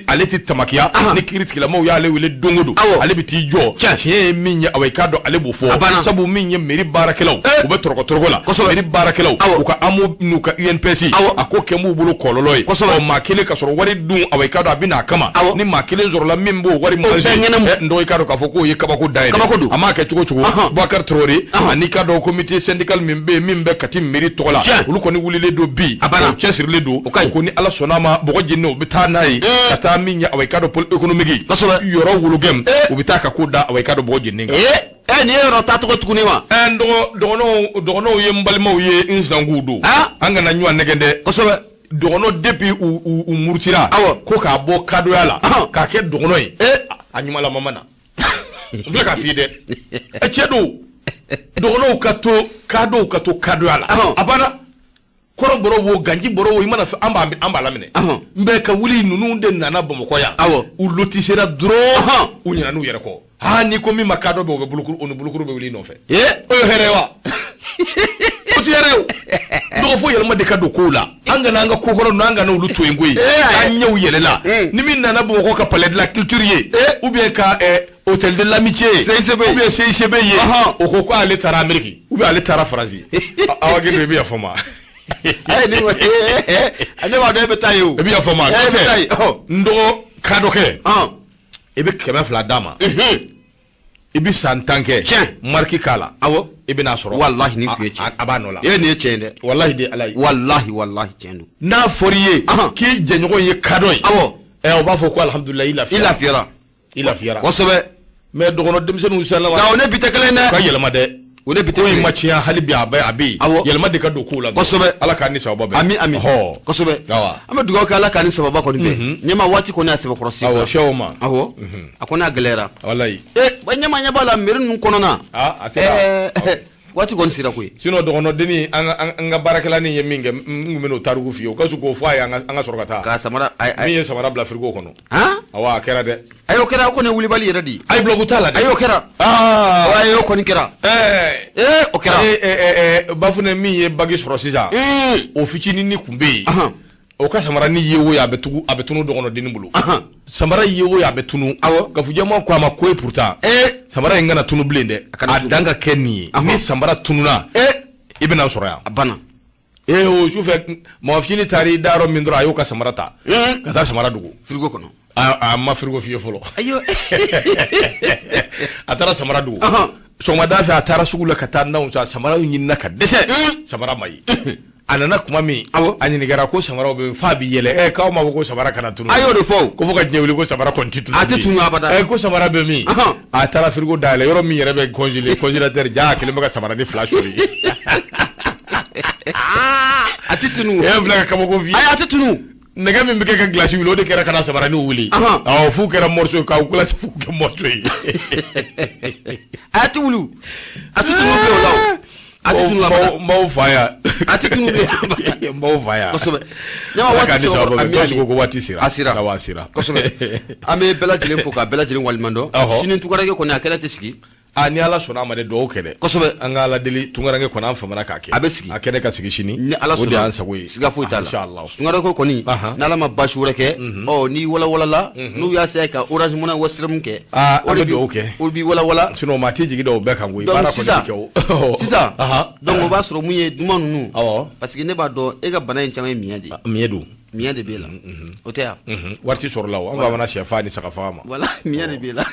ale ti tamakiya ni kiiri tigilamaw y'ale wele don o don ale bɛ t'i jɔ tiɲɛ ye min ye awai ka dɔn ale b'o fɔ sabu min ye mairie baarakɛlaw u bɛ tɔrɔkɔtɔrɔkɔ la mairie baarakɛlaw u ka AMO n'u ka UNPS a ko kɛ m'u bolo kɔlɔlɔ ye maa kelen ka sɔrɔ wari dun awai ka dɔn a bɛ n'a kama ni maa kelen sɔrɔla min b'o wari mansi ndɔ ka dɔn k'a fɔ k'o ye kabako da yɛlɛ a m'a kɛ cogo cogo Boubacar Traoré ani ka dɔn comité syndical min bɛ yen min bɛ Kati mairie tɔgɔ la olu kɔni wulilen don bi o cɛsirilen don ko ni Ala sɔnna a ma bɔgɔ jeni u bɛ taa n'a ye ka taa min ye awai ka dɔn pôle économique yɔrɔ wologɛm u bɛ taa ka ko da awai ka dɔn bɔgɔ jeni kan nin ye yɔrɔ taa tɔgɔ tuguni wa dɔgɔnɔw ye n balimaw ye n sinankun don an kana ɲɔgɔn nɛgɛn dɛ kosɛbɛ dɔgɔnɔ depuis u murutira ko k'a bɔ kadoya la k'a kɛ dɔgɔnɔ ye a ɲumanlama ma na n filɛ k'a f'i ye dɛ cɛ don dɔgɔnɔw ka to kadow ka to kadoya la a banna kɔrɔ bɔrɔ wo ganji bɔrɔ wo i mana fɛ an b'a laminɛ mais ka wuli ninnu de nana Bamakɔ yan u lotisera dɔrɔn u ɲinɛ n'u yɛrɛ kɔ ni ko min ma kadɔ bɛ o bɛ bulukuru bɛ wuli nɔfɛ o ye hɛrɛ wa o ti hɛrɛ o dɔgɔ fo yɛlɛma de ka don kow la an kana an ka ko kɔrɔ ninnu an kana olu to yen koyi k'an ɲɛw yɛlɛla ni min nana Bamakɔ ka palais de la culture ye ou bien ka hôtel de l'amitié ou bien CICB ye o ko ale taara Amérique ou bien ale taara Faransi awa gɛrɛ i bɛ yafa ma ne b'a dɔn e bɛ taa ye o i bɛ yafa ma n dɔgɔ kadɔ kɛ i bɛ 200 d'a ma i bɛ san 10 kɛ marque k'a la i bɛ n'a sɔrɔ wallahi ni tun ye tiɲɛ a b'a nɔ la nin ye tiɲɛ dɛ wallahi de Ala ye wallahi tiɲɛ don n'a fɔr'i ye k'i jɛɲɔgɔn ye kadɔ ye o b'a fɔ ko alhamdulilayi i lafiyara kosɛbɛ mais dɔgɔnɔ denmisɛnninw sala wa ne bi tɛ kelen dɛ ka yɛlɛma dɛ o ne bi tɛ ko ma tiɲɛ hali bi a bɛ yɛlɛma de ka don kow la kosɛbɛ Ala k'a ni sababa bɛn ami kosɛbɛ an bɛ dugawu kɛ Ala k'a ni sababa kɔni bɛn ɲɛma waati kɔni a sɛbɛkɔrɔsi sɛw ma a kɔni a gɛlɛyara wallahi ɲɛma ɲɛ b'a la mairie ninnu kɔnɔna a sera waati kɔni sera koyi sinon dɔgɔnɔdenni an ka baarakɛla ni ye min kɛ n kun bɛ n'o tariku f'i ye o ka su k'o fɔ a ye an ka sɔrɔ ka taa ka samara min ye samara bila frigo kɔnɔ a kɛra dɛ ayi o kɛra o kɔni ye wulibali yɛrɛ de ye ayi bloc t'a la dɛ ayi o kɛra ayi o kɔni kɛra o kɛra Bafunɛ min ye bagi sɔrɔ sisan o fitinin kun bɛ yen o ka samara ni ye o ye a bɛ tunu dɔgɔnɔdenni bolo samara ye o ye a bɛ tunu Gafujɛma ko a ma ko pourtant samara in kana tunu bilen dɛ a dan ka kɛ nin ye ni samara tununa i bɛna sɔrɔ yan a banna o sufɛ mɔgɔ fitinin taara i da yɔrɔ min dɔrɔn a y'o ka samara ta ka taa samara dogo frigo kɔnɔ a ma frigo f'i ye fɔlɔ a taara samara dogo sɔgɔmada fɛ a taara sugu la ka taa nanw san samaraw ɲinina ka dɛsɛ samara ma ye a nana kuma min a ɲininka ko samaraw bɛ f'a bi yɛlɛ k'aw ma fɔ ko samara kana tunu a y'o de fɔ ko fo ka diɲɛ wuli ko samara kɔni tɛ tunu a tɛ tunu abada ko samara bɛ min a taara frigo dayɛlɛ yɔrɔ min yɛrɛ bɛ congélateur ja a kelen bɛ ka samara ni 2 sori a tɛ tunu filɛ ka kabako f'i ye a tɛ tunu nɛgɛ min bɛ kɛ ka glace wuli o de kɛra ka na samara ni wuli f'u kɛra morceau ye k'aw glace f'u kɛ morceau ye a tɛ wuli a tɛ tunu bilen o la o M'aw fa ya a tɛ tunu bilen m'aw fa ya kosɛbɛ Ala k'a ni sababa bɛn dɔ ko waati sera a sera kosɛbɛ an bɛ bɛɛ lajɛlen fo k'a bɛɛ lajɛlen waliman dɔn sini Tunkaranke kɔni a kɛnɛ tɛ sigi ni Ala sɔnna a ma de dugawu kɛ dɛ kosɛbɛ an ka Ala deli Tunkaranke kɔni an famana k'a kɛ a bɛ sigi a kɛnɛ ka sigi sini ni Ala sɔnna o de y'an sago ye siga foyi t'a la Tunkaranke kɔni n'Ala ma baasi wɛrɛ kɛ ni walawalala n'u y'a se ka Orange Money Western kɛ an bɛ dugawu kɛ o bi walawala sinon maa tɛ jigin da o bɛɛ kan koyi baara kɔni bɛ kɛ o sisan donc o b'a sɔrɔ mun ye duman ninnu parce que ne b'a dɔn e ka bana in caman ye miɲɛ de ye miɲɛ don miɲɛ de b'e la o tɛ yan wari tɛ sɔrɔ la o an b'a fɔ sɛfan ni sagafaga ma voilà miɲɛ de b'e la